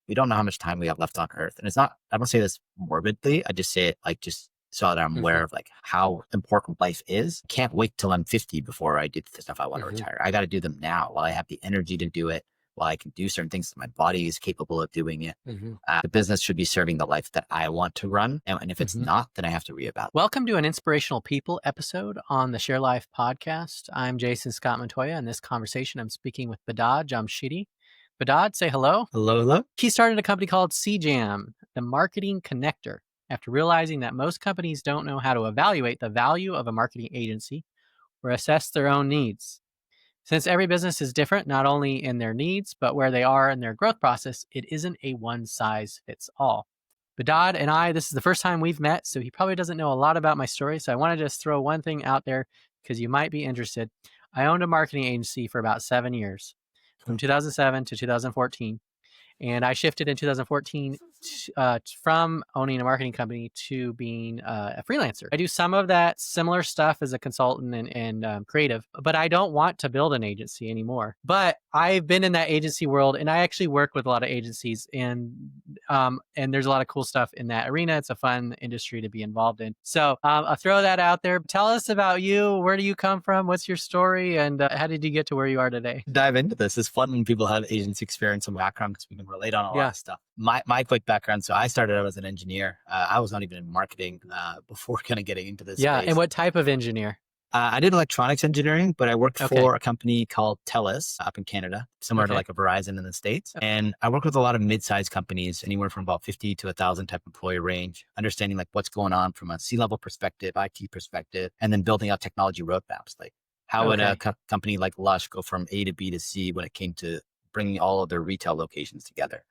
we don't know how much time we have left on earth. And it's not, I don't say this morbidly. I just say it like just so that I'm aware of like how important life is. Can't wait till I'm 50 before I do the stuff I want to retire. I got to do them now while I have the energy to do it, while I can do certain things that my body is capable of doing it. The business should be serving the life that I want to run. And if it's not, then I have to reevaluate. Welcome to an Inspirational People episode on the Share Life podcast. I'm Jason Scott Montoya. In this conversation, I'm speaking with Behdad Jamshidi. Behdad, say hello. Hello, hello. He started a company called CJAM, the marketing connector, after realizing that most companies don't know how to evaluate the value of a marketing agency or assess their own needs. Since every business is different, not only in their needs, but where they are in their growth process, it isn't a one-size-fits-all. Behdad and I, this is the first time we've met, so he probably doesn't know a lot about my story. So I want to just throw one thing out there because you might be interested. I owned a marketing agency for about 7 years, from 2007 to 2014. And I shifted in 2014 from owning a marketing company to being a freelancer. I do some of that similar stuff as a consultant and creative, but I don't want to build an agency anymore. But I've been in that agency world, and I actually work with a lot of agencies, and there's a lot of cool stuff in that arena. It's a fun industry to be involved in. So I'll throw that out there. Tell us about you. Where do you come from? What's your story? And how did you get to where you are today? Dive into this. It's fun when people have agency experience and background because we can relate on a lot of stuff. My quick background. So I started out as an engineer. I was not even in marketing before kind of getting into this space. And what type of engineer? I did electronics engineering, but I worked for a company called TELUS up in Canada, similar to like a Verizon in the States. And I worked with a lot of mid-sized companies, anywhere from about 50 to 1,000 type employee range, understanding like what's going on from a C-level perspective, IT perspective, and then building out technology roadmaps. Like how would a company like Lush go from A to B to C when it came to bringing all of their retail locations together?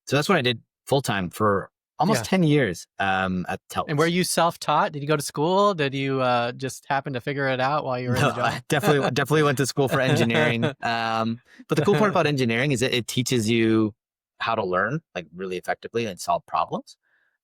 So that's what I did full-time for almost 10 years at TELUS. And were you self-taught? Did you go to school? Did you just happen to figure it out while you were in the job? I definitely went to school for engineering. But the cool part about engineering is it teaches you how to learn like really effectively and solve problems.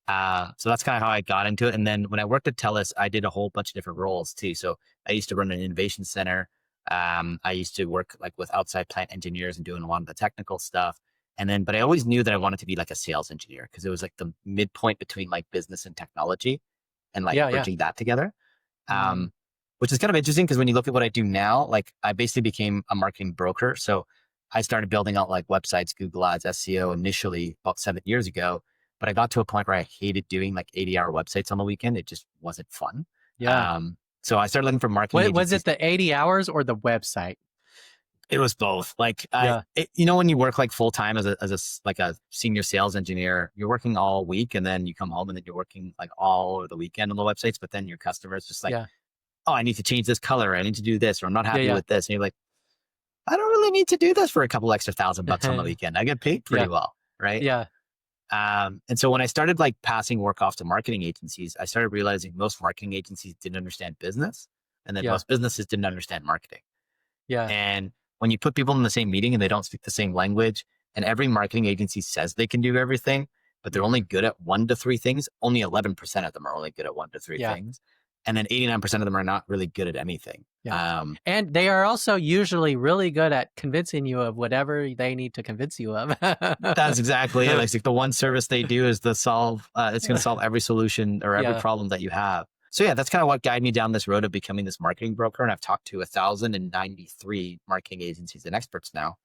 So that's kind of how I got into it. And then when I worked at TELUS, I did a whole bunch of different roles too. So I used to run an innovation center. I used to work like with outside plant engineers and doing a lot of the technical stuff. But I always knew that I wanted to be like a sales engineer because it was like the midpoint between like business and technology and like bridging that together. Which is kind of interesting because when you look at what I do now, like I basically became a marketing broker. So I started building out like websites, Google Ads, SEO initially about 7 years ago. But I got to a point where I hated doing like 80-hour websites on the weekend. It just wasn't fun. So I started looking for marketing agencies. Was it the 80 hours or the website? It was both. Like, when you work like full time as a senior sales engineer, you're working all week and then you come home and then you're working like all over the weekend on the websites. But then your customers just like, oh, I need to change this color. I need to do this, or I'm not happy with this. And you're like, I don't really need to do this for a couple extra $1,000 on the weekend. I get paid pretty well, right? And so when I started like passing work off to marketing agencies, I started realizing most marketing agencies didn't understand business, and then most businesses didn't understand marketing. And when you put people in the same meeting and they don't speak the same language, and every marketing agency says they can do everything, but they're only good at 1 to 3 things, only 11% of them are only good at 1 to 3 things. And then 89% of them are not really good at anything. And they are also usually really good at convincing you of whatever they need to convince you of. That's exactly it. Like the one service they do is it's going to solve every solution or every problem that you have. So that's kind of what guided me down this road of becoming this marketing broker. And I've talked to 1,093 marketing agencies and experts now.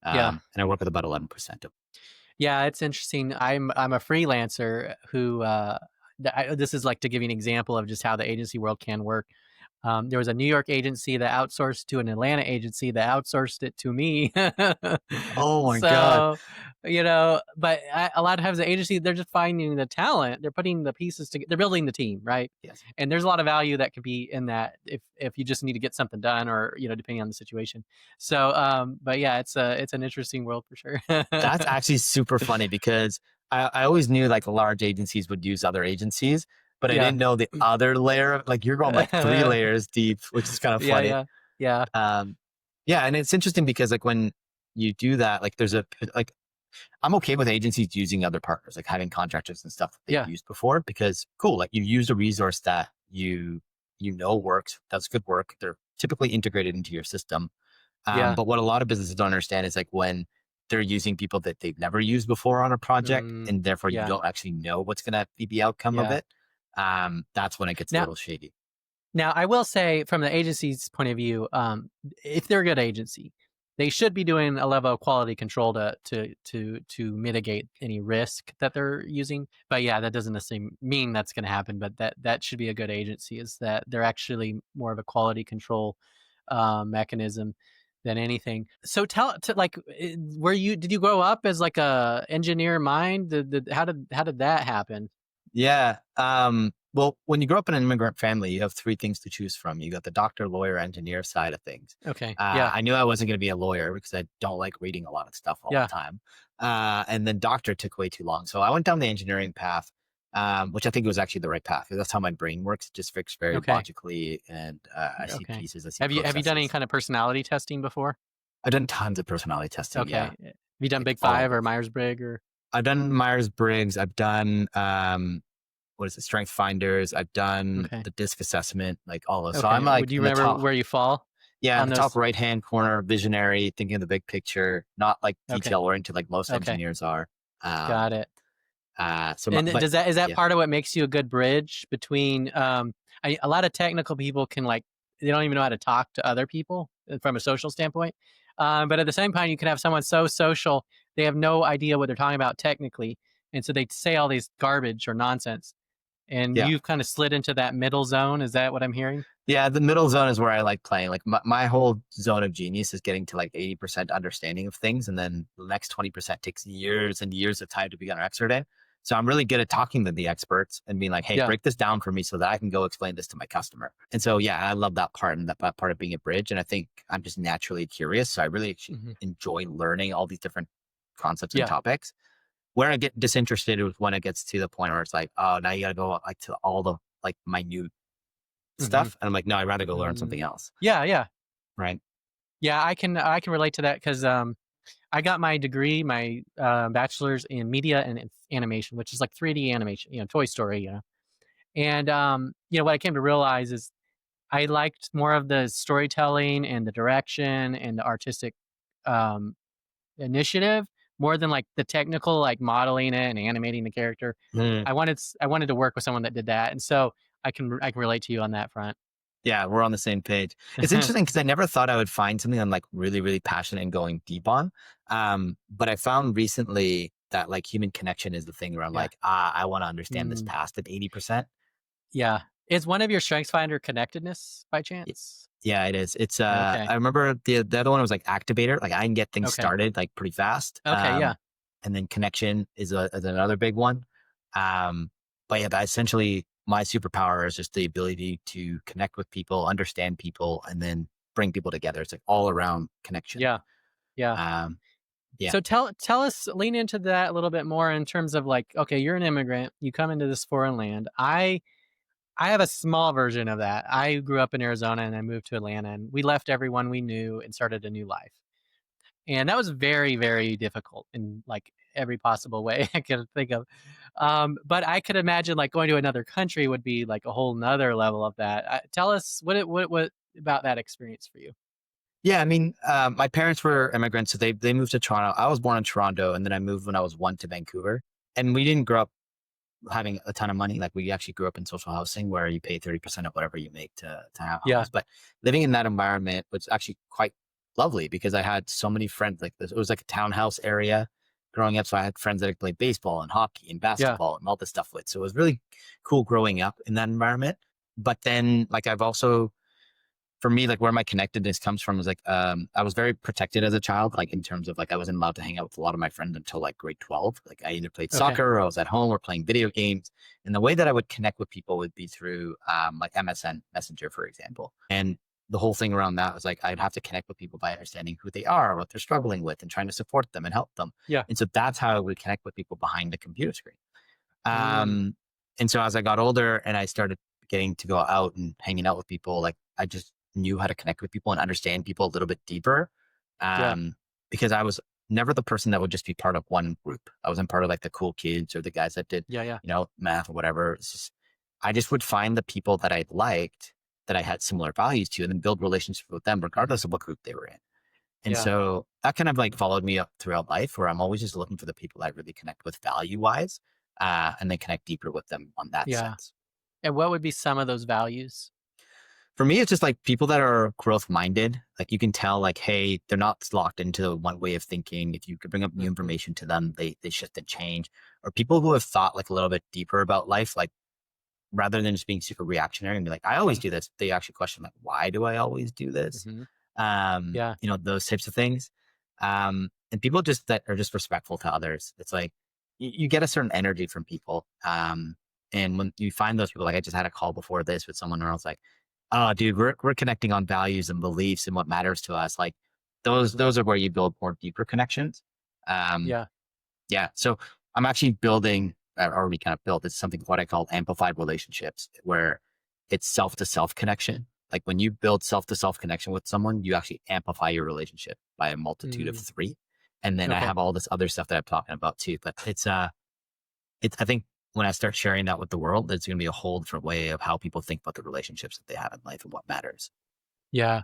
And I work with about 11% of them. Yeah, it's interesting. I'm a freelancer who, this is like to give you an example of just how the agency world can work. There was a New York agency that outsourced to an Atlanta agency that outsourced it to me. Oh my God. But a lot of times the agency, they're just finding the talent. They're putting the pieces together. They're building the team, right? Yes. And there's a lot of value that could be in that if you just need to get something done or, depending on the situation. So, but yeah, it's an interesting world for sure. That's actually super funny because I always knew like large agencies would use other agencies, but I didn't know the other layer of like you're going like 3 layers deep, which is kind of funny. And it's interesting because like when you do that, like there's I'm okay with agencies using other partners, like having contractors and stuff that they've used before, because cool, like you used a resource that you works, does good work. They're typically integrated into your system. But what a lot of businesses don't understand is like when they're using people that they've never used before on a project, Mm, and therefore you yeah. don't actually know what's going to be the outcome of Yeah. it. That's when it gets a Now, little shady. Now, I will say, from the agency's point of view, if they're a good agency, they should be doing a level of quality control to mitigate any risk that they're using. But yeah, that doesn't necessarily mean that's going to happen. But that should be a good agency. Is that they're actually more of a quality control mechanism than anything. So did you grow up as like a engineer mind? How did that happen? Yeah. Well, when you grow up in an immigrant family, you have three things to choose from. You got the doctor, lawyer, engineer side of things. Okay. Yeah. I knew I wasn't going to be a lawyer because I don't like reading a lot of stuff all the Yeah. time. And then doctor took way too long. So I went down the engineering path, which I think was actually the right path because that's how my brain works. It just fits very Okay. logically. And I see Okay. pieces, I see Have you done any processes. kind of personality testing before? I've done tons of personality testing. Okay. Yeah. Have you done Like Big all Five over. or Myers-Briggs or I've done Myers-Briggs. I've done, what is it? Strength finders. I've done okay. the disc assessment, like all those. So I'm Okay. like Do you in the remember top. where you fall Yeah, in on the top those? right-hand corner, visionary, thinking of the big picture, not like Okay. detail-oriented like most Okay. engineers are. Um, Got it. but Does that is that yeah, part of what makes you a good bridge between a lot of technical people can like they don't even know how to talk to other people from a social standpoint. But at the same time you can have someone so social they have no idea what they're talking about technically and so they say all these garbage or nonsense and yeah, you've kind of slid into that middle zone. Is that what I'm hearing? yeah. The middle zone is where I like playing. Like my whole zone of genius is getting to like 80% understanding of things, and then the next 20% takes years and years of time to become an expert in. So I'm really good at talking to the experts and being like, "Hey, Yeah. break this down for me so that I can go explain this to my customer." And so yeah, I love that part and that part of being a bridge. And I think I'm just naturally curious, so I really actually Hmm. enjoy learning all these different concepts and Yeah. topics. Where I get disinterested is when it gets to the point where it's like, oh, now you got to go like to all the like minute Hmm. stuff, and I'm like, no, I'd rather go learn Mm, something else, yeah. Yeah. right? Yeah. I can relate to that because I got my degree, my bachelor's in media and animation, which is like 3D animation, Toy Story, And what I came to realize is I liked more of the storytelling and the direction and the artistic um, initiative more than like the technical, like modeling it and animating the character. Mm. I wanted to work with someone that did that, and so I can relate to you on that front. Yeah, we're on the same page. It's interesting because I never thought I would find something I'm like really, really passionate and going deep on. But I found recently that like human connection is the thing where I'm Yeah. like, I want to understand this Mm, past at 80%. yeah. Is one of your strengths finder connectedness by chance? Yeah, it is. It's Okay. I remember the other one was like activator. Like I can get things Okay. started like pretty fast. Okay. Yeah. And then connection is another big one. Um, but yeah, that essentially my superpower is just the ability to connect with people, understand people, and then bring people together. It's like all around connection. Yeah. Yeah. Um, yeah. So tell us, lean into that a little bit more in terms of like, okay, you're an immigrant, you come into this foreign land. I have a small version of that. I grew up in Arizona and I moved to Atlanta and we left everyone we knew and started a new life. And that was very, very difficult in like every possible way I could think of. But I could imagine like going to another country would be like a whole nother level of that. Tell us what about that experience for you? Yeah, I mean, my parents were immigrants, so they moved to Toronto. I was born in Toronto, and then I moved when I was one to Vancouver. And we didn't grow up having a ton of money. Like we actually grew up in social housing where you pay 30% of whatever you make to have a Yeah. house. But living in that environment was actually quite lovely because I had so many friends like this. It was like a townhouse area growing up. So I had friends that I played baseball and hockey and Yeah. basketball and all this stuff with. So it was really cool growing up in that environment. But then like I've also for me, like where my connectedness comes from is like I was very protected as a child, like in terms of like I wasn't allowed to hang out with a lot of my friends until like grade 12. Like I either played Okay. soccer or I was at home or playing video games. And the way that I would connect with people would be through like MSN Messenger, for example. And the whole thing around that was like I'd have to connect with people by understanding who they are, what they're struggling with, and trying to support them and help them. Yeah. And so that's how I would connect with people behind the computer screen. Mm, Um, and so as I got older and I started getting to go out and hanging out with people, like I just knew how to connect with people and understand people a little bit deeper. yeah. Because I was never the person that would just be part of one group. I wasn't part of like the cool kids or the guys that did, Yeah. Yeah. math or whatever. I just would find the people that I liked that I had similar values to and then build relationships with them, regardless of what group they were in. And Yeah. so that kind of like followed me up throughout life, where I'm always just looking for the people I really connect with value wise, and then connect deeper with them on that Yeah. sense. And what would be some of those values? For me, it's just like people that are growth minded. Like you can tell, like, hey, they're not locked into one way of thinking. If you could bring up new Mhm. information to them, they shift and change. Or people who have thought like a little bit deeper about life, like rather than just being super reactionary and be like, I always do this. They actually question like, why do I always do this? Mhm. Yeah. Those types of things. And people just that are just respectful to others. It's like you get a certain energy from people. And when you find those people, like I just had a call before this with someone where I was like, oh dude, we're connecting on values and beliefs and what matters to us. Like Mhm. those are where you build more deeper connections. Um, Yeah. yeah. So I'm actually building, already kind of built, it's something what I call amplified relationships, where it's self to self connection. Like when you build self to self connection with someone, you actually amplify your relationship by a multitude of Mm. three. And then I Okay. have all this other stuff that I'm talking about too. But I think when I start sharing that with the world, there's going to be a whole different way of how people think about the relationships that they have in life and what matters. Yeah.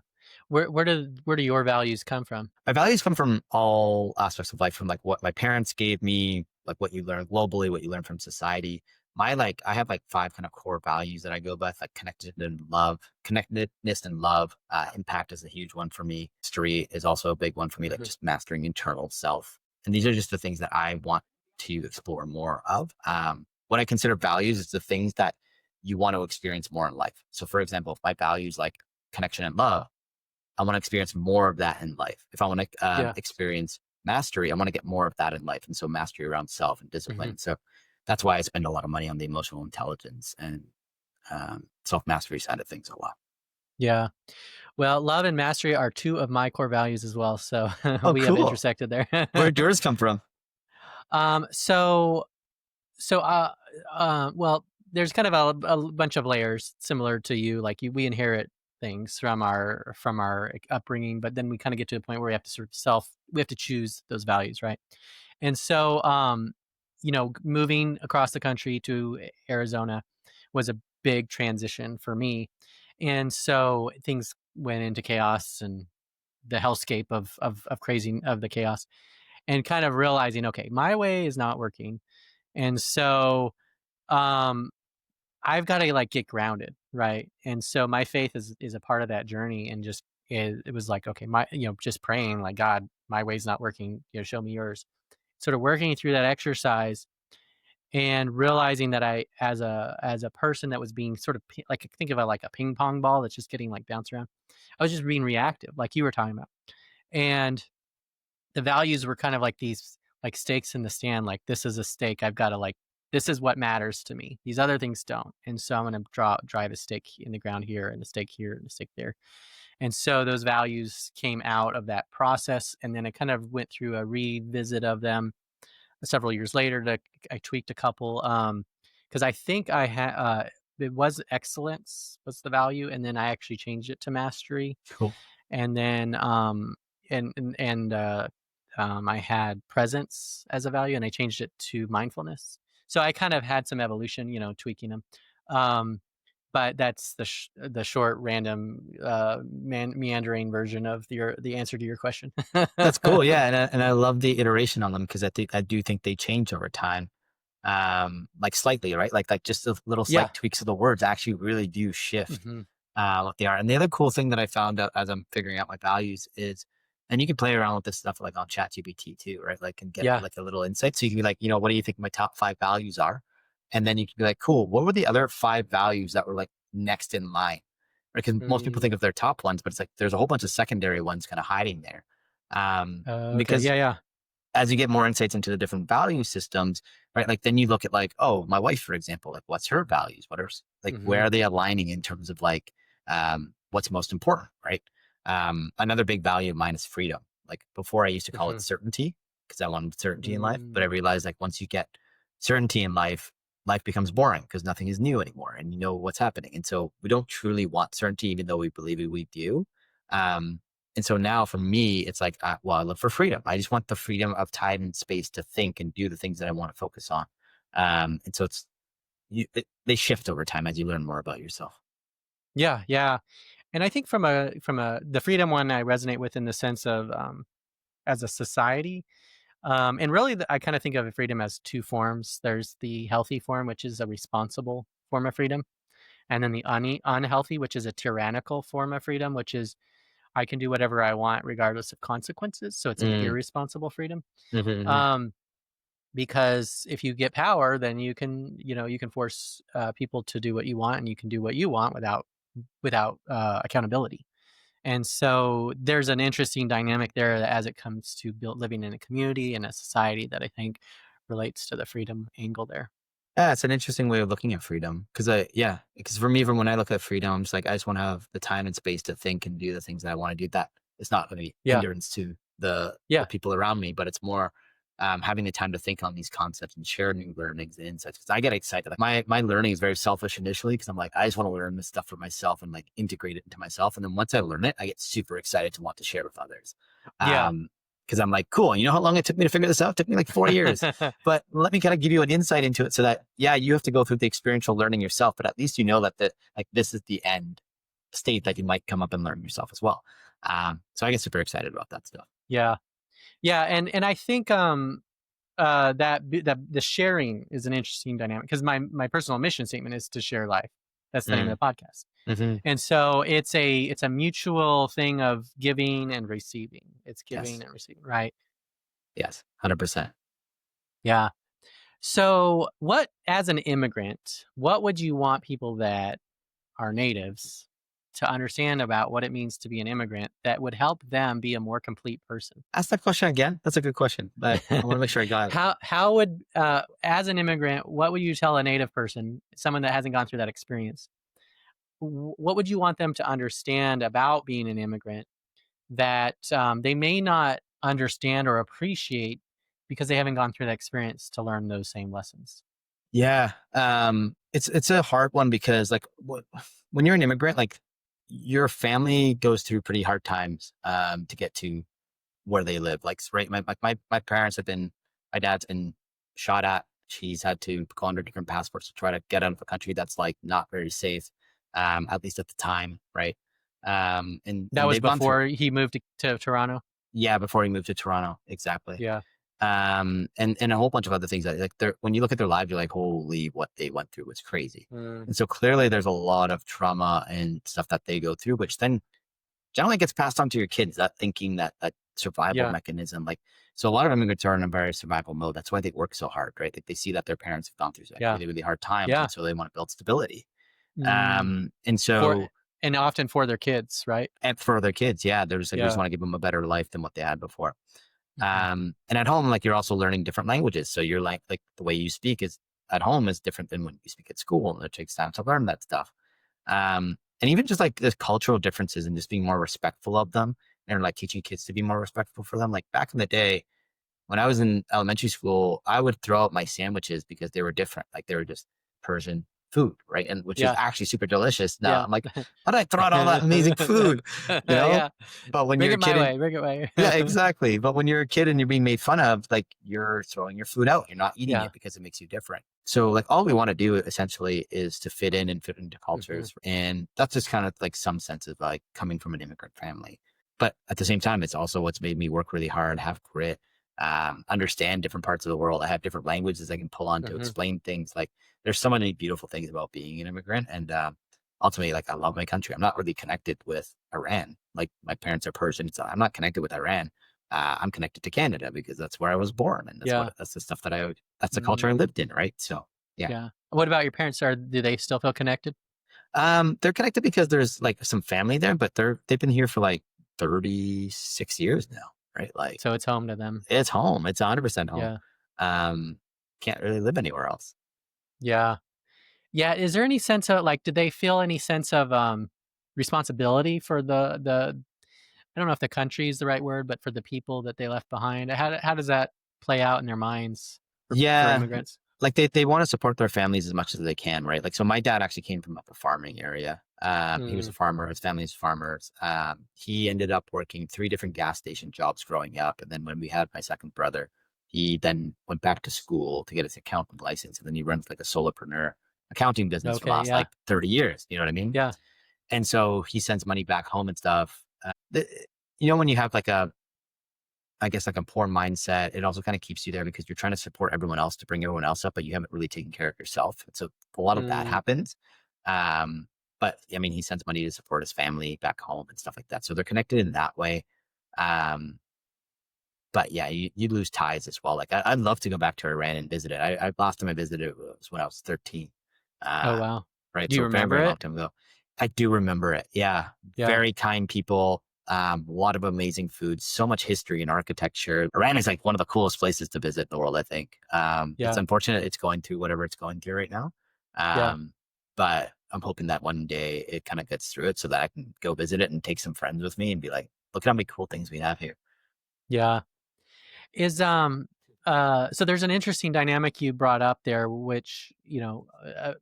Where do your values come from? My values come from all aspects of life, from like what my parents gave me, like what you learn globally, what you learn from society. I have like five kind of core values that I go by, like connectedness and love. Impact is a huge one for me. History is also a big one for me, like Mhm. just mastering internal self. And these are just the things that I want to explore more of. What I consider values is the things that you want to experience more in life. So, for example, if my values like connection and love, I want to experience more of that in life. If I want to Yeah. experience mastery, I want to get more of that in life. And so mastery around self and discipline. Mhm. And so that's why I spend a lot of money on the emotional intelligence and self mastery side of things a lot. Yeah. Well, love and mastery are two of my core values as well, so Oh, we have cool. intersected there. Where'd yours come from? Um, so so, well, there's kind of a bunch of layers similar to you, like we inherit things from our upbringing, but then we kinda get to a point where we have to sort of we have to choose those values, right? And so, moving across the country to Arizona was a big transition for me, and so things went into chaos and the hellscape of crazy of the chaos, and kind of realizing, okay, my way is not working, and so um I've got to like get grounded, right? And so my faith is a part of that journey, and just it was like, okay, my just praying like, God, my way's not working, show me yours. Sort of working through that exercise and realizing that I, as a person that was being sort of like, think of it like a ping pong ball that's just getting like bounced around. I was just being reactive, like you were talking about, and the values were kind of like these like stakes in the stand. Like, this is a stake. I've got to like, this is what matters to me. These other things don't. And so I'm going to drive a stake in the ground here and a stake here and a stake there. And so those values came out of that process. And then I kind of went through a revisit of them several years later. I tweaked a couple. Cause I think it was excellence was the value. And then I actually changed it to mastery, Cool. and then I had presence as a value, and I changed it to mindfulness. So I kind of had some evolution, tweaking them. Um, but that's the short, random, meandering version of the answer to your question. That's cool. Yeah. And I love the iteration on them because I do think they change over time. Like slightly, right? Like just the little Yeah. slight tweaks of the words actually really do shift Hmm. what they are. And the other cool thing that I found out as I'm figuring out my values is, and you can play around with this stuff like on ChatGPT too, right? Like and get Yeah. like a little insight. So you can be like, what do you think my top five values are? And then you can be like, cool, what were the other five values that were like next in line? Right? Because most people Mm. think of their top ones, but it's like there's a whole bunch of secondary ones kind of hiding there. Okay. Because Yeah. Yeah. as you get more insights into the different value systems, right? Like then you look at like, oh, my wife, for example, like what's her values? Like where Hmm. are they aligning in terms of like what's most important, right? Another big value of mine is freedom. Like before I used to call Hmm. it certainty because I wanted certainty in life, but I Mm. realized like once you get certainty in life, life becomes boring because nothing is new anymore and you know what's happening. And so we don't truly want certainty, even though we believe we do. Um, and so now for me, it's like, well, I look for freedom. I just want the freedom of time and space to think and do the things that I want to focus on. And so they shift over time as you learn more about yourself. Yeah. Yeah. And I think from the freedom one, I resonate with in the sense of as a society. And really, I kind of think of freedom as two forms. There's the healthy form, which is a responsible form of freedom, and then the unhealthy, which is a tyrannical form of freedom, which is I can do whatever I want regardless of consequences. So it's an Mm, irresponsible freedom. mhm. Um, because if you get power, then you can force people to do what you want, and you can do what you want without accountability. And so there's an interesting dynamic there as it comes to living in a community and a society that I think relates to the freedom angle there. Yeah, it's an interesting way of looking at freedom. Because for me, from when I look at freedom, I'm just like, I just want to have the time and space to think and do the things that I want to do. That it's not going to be Yeah, hindrance to the yeah, people around me, but it's more having the time to think on these concepts and share new learnings and insights. Because I get excited. Like my learning is very selfish initially because I'm like, I just want to learn this stuff for myself and like integrate it into myself. And then once I learn it, I get super excited to want to share with others. yeah. Um, because I'm like, cool. You know how long it took me to figure this out? It took me like 4 years. But let me kind of give you an insight into it so that, yeah, you have to go through the experiential learning yourself, but at least you know that this is the end state that you might come up and learn yourself as well. So I get super excited about that stuff. Yeah, yeah, and I think that the sharing is an interesting dynamic because my personal mission statement is to share life. That's the name Mm, of the podcast. hmm. And so it's a mutual thing of giving and receiving. It's giving Yes. and receiving, right? Yes. 100%. Yeah. So, as an immigrant, what would you want people that are natives to understand about what it means to be an immigrant that would help them be a more complete person? Ask that question again. That's a good question, but I want to make sure I got it. How would as an immigrant, what would you tell a native person, someone that hasn't gone through that experience? What would you want them to understand about being an immigrant that they may not understand or appreciate because they haven't gone through that experience to learn those same lessons? Yeah. It's a hard one because like when you're an immigrant, like your family goes through pretty hard times to get to where they live. Like, right, my parents have been, my dad's been shot at. He's had to go under different passports to try to get out of a country that's like not very safe, at least at the time, right? That And was they've gone through, before he moved to Toronto? yeah, before he moved to Toronto, exactly. Yeah, And a whole bunch of other things that like when you look at their lives, you're like, holy, what they went through was crazy. mm, And so clearly, there's a lot of trauma and stuff that they go through, which then generally gets passed on to your kids, that thinking, that survival yeah, mechanism. Like, so a lot of immigrants are in a very survival mode. That's why they work so hard, right? Like they see that their parents have gone through like yeah, really, really hard times. yeah. And so they want to build stability. Mm, And for so, and often for their kids, right? and for their kids, yeah, they're just like, we just Yeah. want to give them a better life than what they had before. Mhm. And at home, like you're also learning different languages. So you're like the way you speak is at home is different than when you speak at school. And it takes time to learn that stuff. And even just like the cultural differences and just being more respectful of them and like teaching kids to be more respectful for them. Like back in the day, when I was in elementary school, I would throw out my sandwiches because they were different. Like they were just Persian food, right? And which is Yeah, actually super delicious. Now yeah. I'm like, how did I throw out all that amazing food? You know? Yeah. But when Bring you're a it my kid and way, bring it my way. yeah, exactly. But when you're a kid and you're being made fun of, like you're throwing your food out. You're not eating Yeah. it because it makes you different. So like all we want to do essentially is to fit in and fit into Mhm. cultures. And that's just kind of like some sense of like coming from an immigrant family. But at the same time, it's also what's made me work really hard, have grit, understand different parts of the world. I have different languages I can pull on to Mhm. explain things. Like there's so many beautiful things about being an immigrant. And ultimately, like I love my country. I'm not really connected with Iran. Like my parents are Persian, so I'm not connected with Iran. I'm connected to Canada because that's where I was born, and Yeah. that's the stuff that that's the culture I Mm, lived in, right? So yeah, yeah. What about your parents? Do they still feel connected? they're connected because there's like some family there, but they've been here for like 36 years now, right? Like So it's home to them. it's home. It's 100% home. Yeah. Um, can't really live anywhere else. Yeah. Yeah, is there any sense of did they feel any sense of responsibility for the I don't know if the country is the right word, but for the people that they left behind? How does that play out in their minds for Yeah, immigrants? like they want to support their families as much as they can, right? Like so my dad actually came from like a farming area. He was Mm, a farmer, his family's farmers. He ended up working three different gas station jobs growing up. And then when we had my second brother, he then went back to school to get his accountant license. And then he runs like a solopreneur accounting business for the okay, last yeah. like 30 years. You know what I mean? Yeah. And so he sends money back home and stuff. You know, when you have like I guess like a poor mindset, it also kind of keeps you there because you're trying to support everyone else to bring everyone else up, but you haven't really taken care of yourself. And so a lot of that Mm. happens. Um, but I mean, he sends money to support his family back home and stuff like that. So they're connected in that way. Um, but yeah, you lose ties as well. Like I'd love to go back to Iran and visit it. Last time I visited it was when I was 13. Oh, Um, wow. right. Do you So very, remember very long it? time ago. I do remember it. Yeah. Yeah. Very kind people. A lot of amazing food, so much history and architecture. Iran is like one of the coolest places to visit in the world, I think. It's Yeah. unfortunate it's going through whatever it's going through right now. Yeah. Um, but I'm hoping that one day it kind of gets through it so that I can go visit it and take some friends with me and be like, look at how many cool things we have here. Yeah. Is so there's an interesting dynamic you brought up there, which,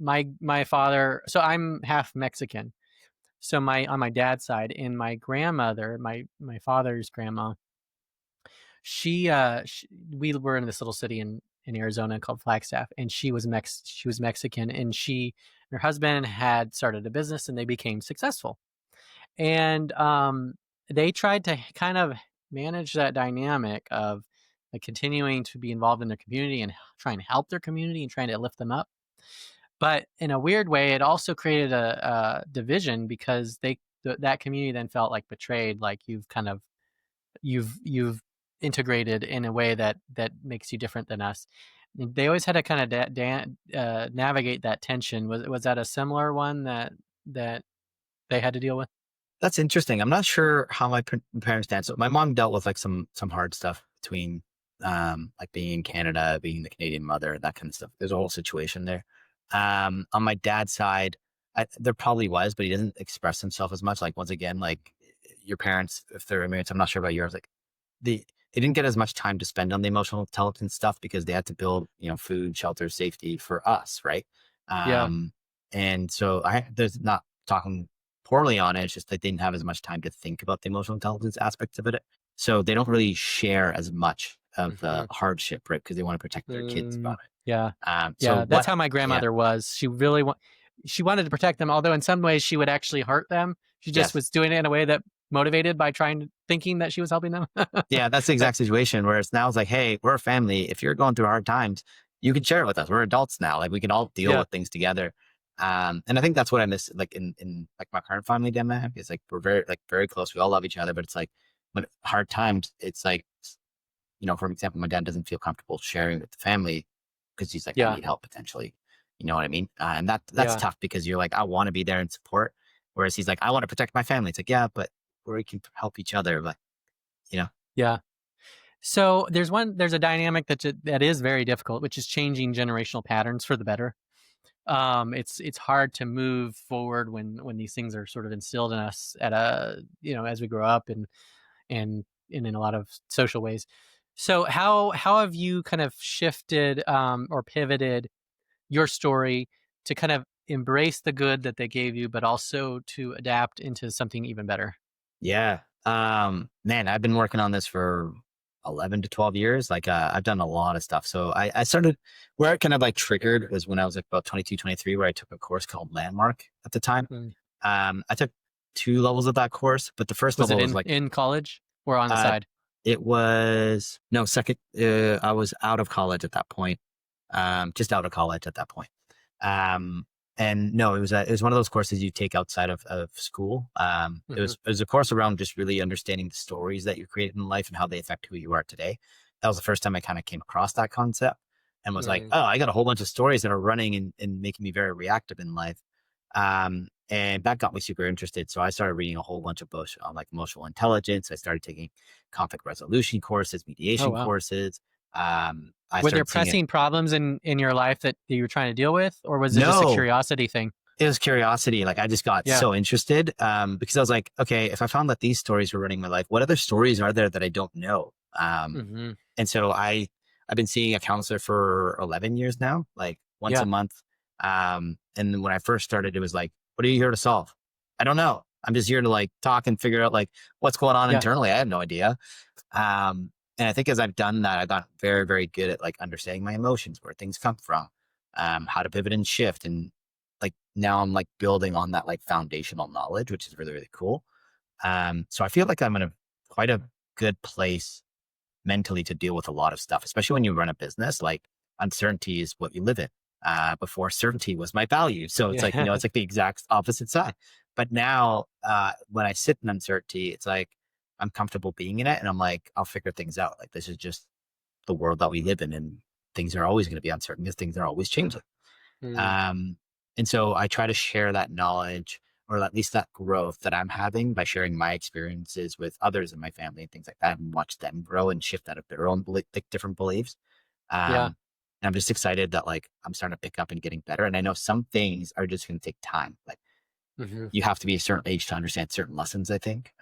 my father, so I'm half Mexican. So my on my dad's side, and my grandmother, my father's grandma, we were in this little city in Arizona called Flagstaff, and she was Mexican, and she and her husband had started a business, and they became successful. And they tried to kind of manage that dynamic of like continuing to be involved in their community and trying to help their community and trying to lift them up. But in a weird way, it also created a division because that community then felt like betrayed, like you've integrated in a way that makes you different than us. They always had to kind of navigate that tension. Was that a similar one that they had to deal with? That's interesting. I'm not sure how my parents dance. So my mom dealt with like some hard stuff between like being in Canada, being the Canadian mother, that kind of stuff. There's a whole situation there. On my dad's side, there probably was, but he doesn't express himself as much. Like once again, like your parents, if they're immigrants, I'm not sure about yours. Like the they didn't get as much time to spend on the emotional intelligence stuff because they had to build, food, shelter, safety for us, right? Yeah, Um, and so there's not talking poorly on it. It's just they didn't have as much time to think about the emotional intelligence aspects of it. So they don't really share as much of the hmm hardship, right? Because they want to protect their kids about yeah, it. So yeah. That's what? how my Yeah. grandmother was. She wanted to protect them, although in some ways she would actually hurt them. She just Yes. was doing it in a way that motivated by thinking that she was helping them. Yeah, that's the But exact situation where it's like, hey, we're a family. If you're going through hard times, you can share it with us. We're adults now. Like we can all deal yeah, with things together. And I think that's what I miss, like in like my current family dynamic is like we're very close. We all love each other, but it's like when hard times, it's like, for example, my dad doesn't feel comfortable sharing with the family because he's like, I yeah, need help potentially. You know what I mean? And that's yeah, tough because you're like, I want to be there and support. Whereas he's like, I want to protect my family. It's like, yeah, but we can help each other. But you know, yeah. So there's a dynamic that is very difficult, which is changing generational patterns for the better. It's hard to move forward when these things are sort of instilled in us at a as we grow up and in a lot of social ways. So how have you kind of shifted or pivoted your story to kind of embrace the good that they gave you, but also to adapt into something even better? yeah. Man, I've been working on this for 11 to 12 years. Like, I've done a lot of stuff. So I started where it kind of like triggered was when I was like about 22, 23, where I took a course called Landmark at the time. Mm. I took two levels of that course, but the first Was it level was in like, college or on the uh, side? it was no second. I was out of college at that point. Just out of college at that point. Um, and no, it was one of those courses you take outside of school. Hmm. It was a course around just really understanding the stories that you create in life and how they affect who you are today. That was the first time I kind of came across that concept and was like, Mm. oh, I got a whole bunch of stories that are running and making me very reactive in life. And that got me super interested. So I started reading a whole bunch of books on like emotional intelligence. I started taking conflict resolution courses, Oh mediation wow. courses. I Were there started seeing it. pressing problems in your life that you were trying to deal with, or was it just a No, curiosity thing? it was curiosity. Like I just got Yeah. so interested because I was like, okay, if I found that these stories were running my life, what other stories are there that I don't know? Hmm. And so I've been seeing a counselor for 11 years now, like once a Yeah. month. And when I first started, it was like, what are you here to solve? I don't know. I'm just here to like talk and figure out like what's going on Yeah. internally. I have no idea. And I think as I've done that, I've gotten very, very good at like understanding my emotions, where things come from, how to pivot and shift. And like now I'm like building on that like foundational knowledge, which is really, really cool. So I feel like I'm in a quite a good place mentally to deal with a lot of stuff, especially when you run a business. Like uncertainty is what you live in. Before certainty was my value. So it's like, Yeah. it's like the exact opposite side. But now when I sit in uncertainty, it's like I'm comfortable being in it and I'm like, I'll figure things out. Like this is just the world that we live in and things are always going to be uncertain because things are always changing. Mm, Um, and so I try to share that knowledge or at least that growth that I'm having by sharing my experiences with others in my family and things like that and watch them grow and shift out of their own like different beliefs. yeah. And I'm just excited that like I'm starting to pick up and getting better. And I know some things are just going to take time. Like Hmm. you have to be a certain age to understand certain lessons, I think.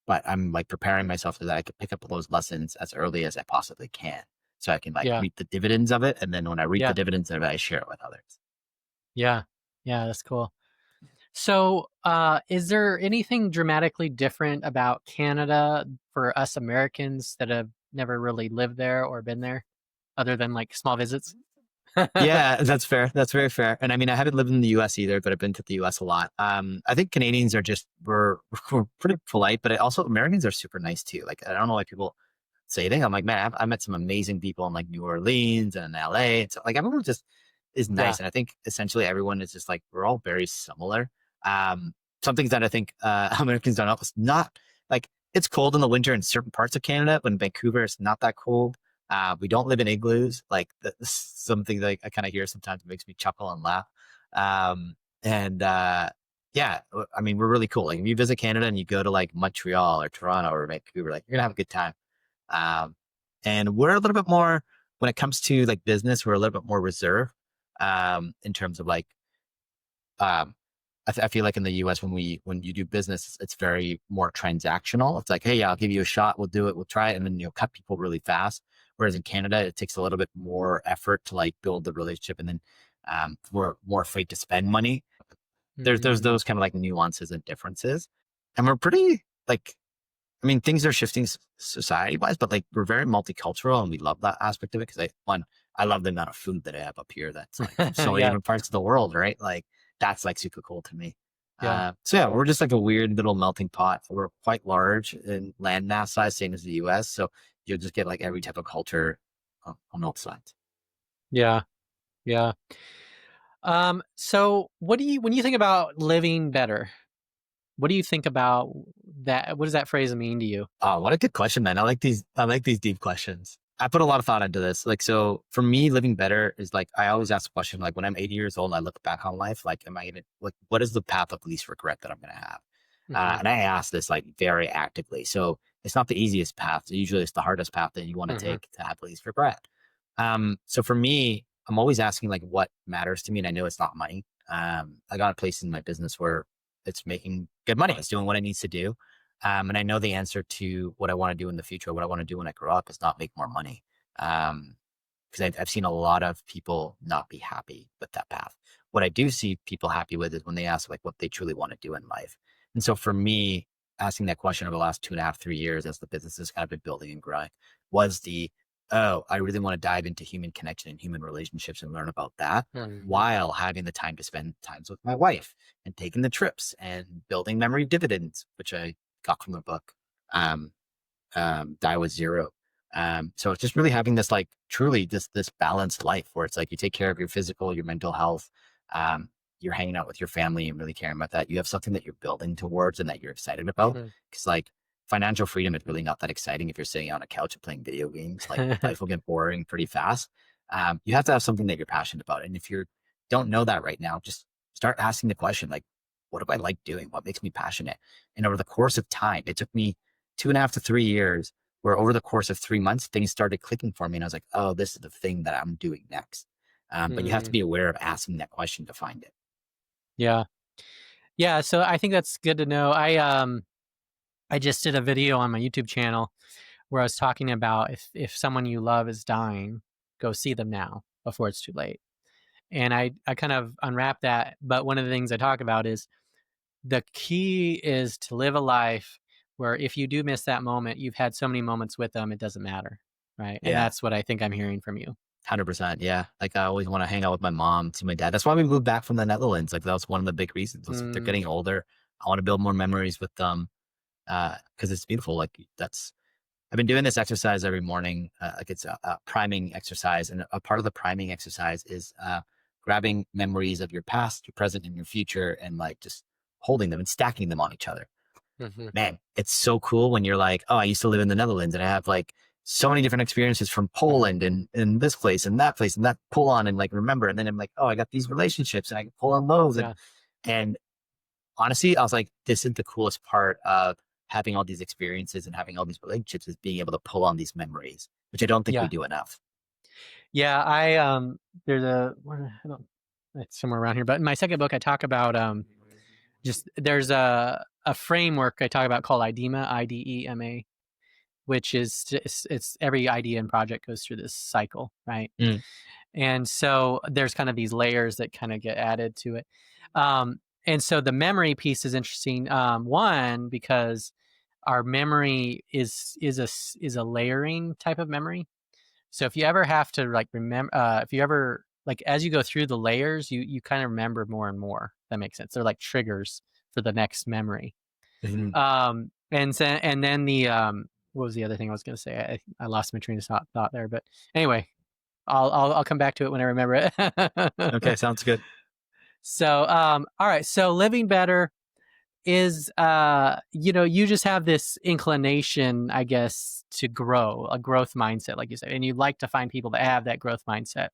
But I'm like preparing myself so that I can pick up those lessons as early as I possibly can. So I can like Yeah. reap the dividends of it. And then when I reap the Yeah. dividends of it, I share it with others. Yeah. Yeah. That's cool. So, is there anything dramatically different about Canada for us Americans that have never really lived there or been there, other than like small visits? Yeah, that's fair. That's very fair. And I mean, I haven't lived in the US either, but I've been to the US a lot. I think Canadians are just, we're pretty polite, but also Americans are super nice too. Like, I don't know why people say anything. I'm like, man, I met some amazing people in like New Orleans and in LA. And so like everyone just is Yeah. nice. And I think essentially everyone is just like, we're all very similar. Some things that I think Americans don't know is not like it's cold in the winter in certain parts of Canada, but in Vancouver, it's not that cold. We don't live in igloos. Like that's something that I kind of hear sometimes makes me chuckle and laugh. And yeah, I mean, we're really cool. Like if you visit Canada and you go to like Montreal or Toronto or Vancouver, like you're gonna have a good time. Um, and we're a little bit more when it comes to like business, we're a little bit more reserved in terms of like um, I feel like in the US when you do business, it's very more transactional. It's like, hey, yeah, I'll give you a shot, we'll do it, we'll try it, and then you'll cut people really fast. Whereas in Canada, it takes a little bit more effort to like build the relationship, and then we're more afraid to spend money. There's Mm, those kind of like nuances and differences, and we're pretty like I mean, things are shifting society wise, but like we're very multicultural and we love that aspect of it. Cause I love the amount of food that I have up here. That's like from so many yeah. different parts of the world, right? Like that's like super cool to me. Yeah. So yeah, we're just like a weird little melting pot. We're quite large in land mass size, same as the US. So you'll just get like every type of culture on both sides. Yeah. Yeah. So what do you when you think about living better, what do you think about that? What does that phrase mean to you? Oh, what a good question, man. I like these deep questions. I put a lot of thought into this. Like, so for me, living better is like, I always ask the question, like when I'm 80 years old, and I look back on life, like, am I going to, like, what is the path of least regret that I'm going to have? Hmm. And I ask this like very actively. So it's not the easiest path. Usually it's the hardest path that you want to Hmm. take to have least regret. So for me, I'm always asking like what matters to me. And I know it's not money. I got a place in my business where it's making good money. It's doing what it needs to do. And I know the answer to what I want to do in the future, what I want to do when I grow up is not make more money. Because I've seen a lot of people not be happy with that path. What I do see people happy with is when they ask like what they truly want to do in life. And so for me, asking that question over the last 2.5, 3 years as the business has kind of been building and growing was oh, I really want to dive into human connection and human relationships and learn about that Hmm. while having the time to spend times with my wife and taking the trips and building memory dividends, which I got from the book. Um, Die with Zero. So it's just really having this like truly this balanced life where it's like you take care of your physical, your mental health. Um, you're hanging out with your family and really caring about that. You have something that you're building towards and that you're excited about. Because like financial freedom is really not that exciting if you're sitting on a couch and playing video games. Like life will get boring pretty fast. You have to have something that you're passionate about. And if you don't know that right now, just start asking the question like, what do I like doing? What makes me passionate? And over the course of time, it took me 2.5 to 3 years, where over the course of 3 months, things started clicking for me. And I was like, oh, this is the thing that I'm doing next. But you have to Hmm. be aware of asking that question to find it. Yeah. Yeah. So I think that's good to know. I just did a video on my YouTube channel where I was talking about if someone you love is dying, go see them now before it's too late. And I kind of unwrap that. But one of the things I talk about is the key is to live a life where if you do miss that moment, you've had so many moments with them, it doesn't matter. Right. And Yeah. that's what I think I'm hearing from you. 100%. Yeah. Like I always want to hang out with my mom, see my dad. That's why we moved back from the Netherlands. Like that was one of the big reasons. They're Mm, getting older. I want to build more memories with them. Cause it's beautiful. Like I've been doing this exercise every morning. Like it's a priming exercise. And a part of the priming exercise is, grabbing memories of your past, your present, and your future, and like just holding them and stacking them on each other. mhm. Man, it's so cool when you're like, oh, I used to live in the Netherlands and I have like so many different experiences from Poland and this place and that pull on and like remember. And then I'm like, oh, I got these relationships and I can pull on those. Yeah. And honestly, I was like, this is the coolest part of having all these experiences and having all these relationships is being able to pull on these memories, which I don't think we Yeah. do enough. Yeah. There's I don't, it's somewhere around here, but in my second book, I talk about, just, there's a framework I talk about called IDEMA, IDEMA, which is it's every idea and project goes through this cycle, right? Mm. And so there's kind of these layers that kind of get added to it. And so the memory piece is interesting. One, because our memory is a layering type of memory. So if you ever have to like remember, if you ever like as you go through the layers, you kind of remember more and more. That makes sense. They're like triggers for the next memory. Mhm. And then the what was the other thing I was going to say? I lost my train of thought there. But anyway, I'll come back to it when I remember Okay, it. sounds good. So all right. So living better is you just have this inclination, I guess, to grow, a growth mindset, like you said, and you'd like to find people that have that growth mindset.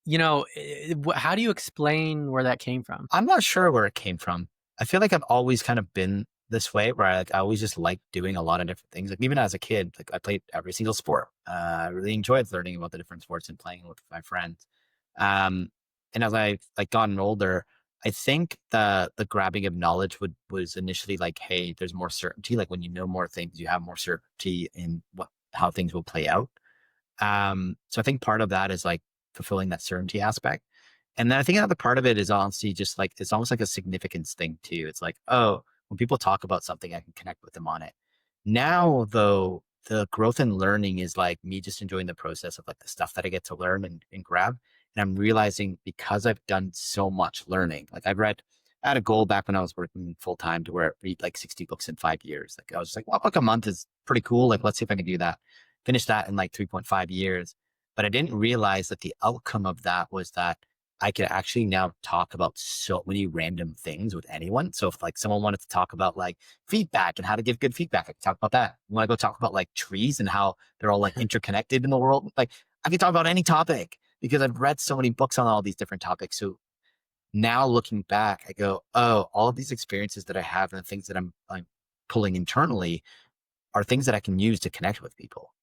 How do you explain where that came from? I'm not sure where it came from. I feel like I've always kind of been this way where I always just like doing a lot of different things. Like even as a kid, like I played every single sport. I really enjoyed learning about the different sports and playing with my friends. Um, and as I like gotten older, I think the grabbing of knowledge was initially like, hey, there's more certainty. Like when you know more things, you have more certainty in how things will play out. So I think part of that is like fulfilling that certainty aspect. And then I think another part of it is honestly just like it's almost like a significance thing too. It's like, oh, when people talk about something, I can connect with them on it. Now, though, the growth and learning is like me just enjoying the process of like the stuff that I get to learn and grab. And I'm realizing because I've done so much learning, like I had a goal back when I was working full time to where I read like 60 books in 5 years. Like I was just like, well, like a month is pretty cool. Like, let's see if I can do that. Finish that in like 3.5 years. But I didn't realize that the outcome of that was that I could actually now talk about so many random things with anyone. So if like someone wanted to talk about like feedback and how to give good feedback, I could talk about that. You want to go talk about like trees and how they're all like interconnected in the world? Like I could talk about any topic because I've read so many books on all these different topics. So now looking back, I go, oh, all of these experiences that I have and the things that I'm pulling internally are things that I can use to connect with people.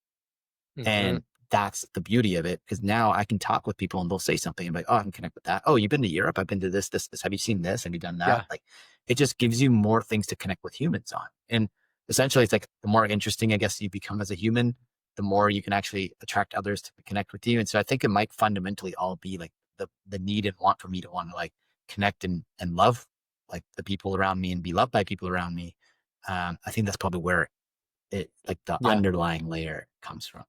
Hmm. And that's the beauty of it because now I can talk with people and they'll say something and be like, oh, I can connect with that. Oh, you've been to Europe. I've been to this. Have you seen this? Have you done that? Yeah. Like it just gives you more things to connect with humans on. And essentially it's like the more interesting, I guess, you become as a human, the more you can actually attract others to connect with you. And so I think it might fundamentally all be like the need and want for me to want to like connect and love like the people around me and be loved by people around me. I think that's probably where it like the Yeah. underlying layer comes from.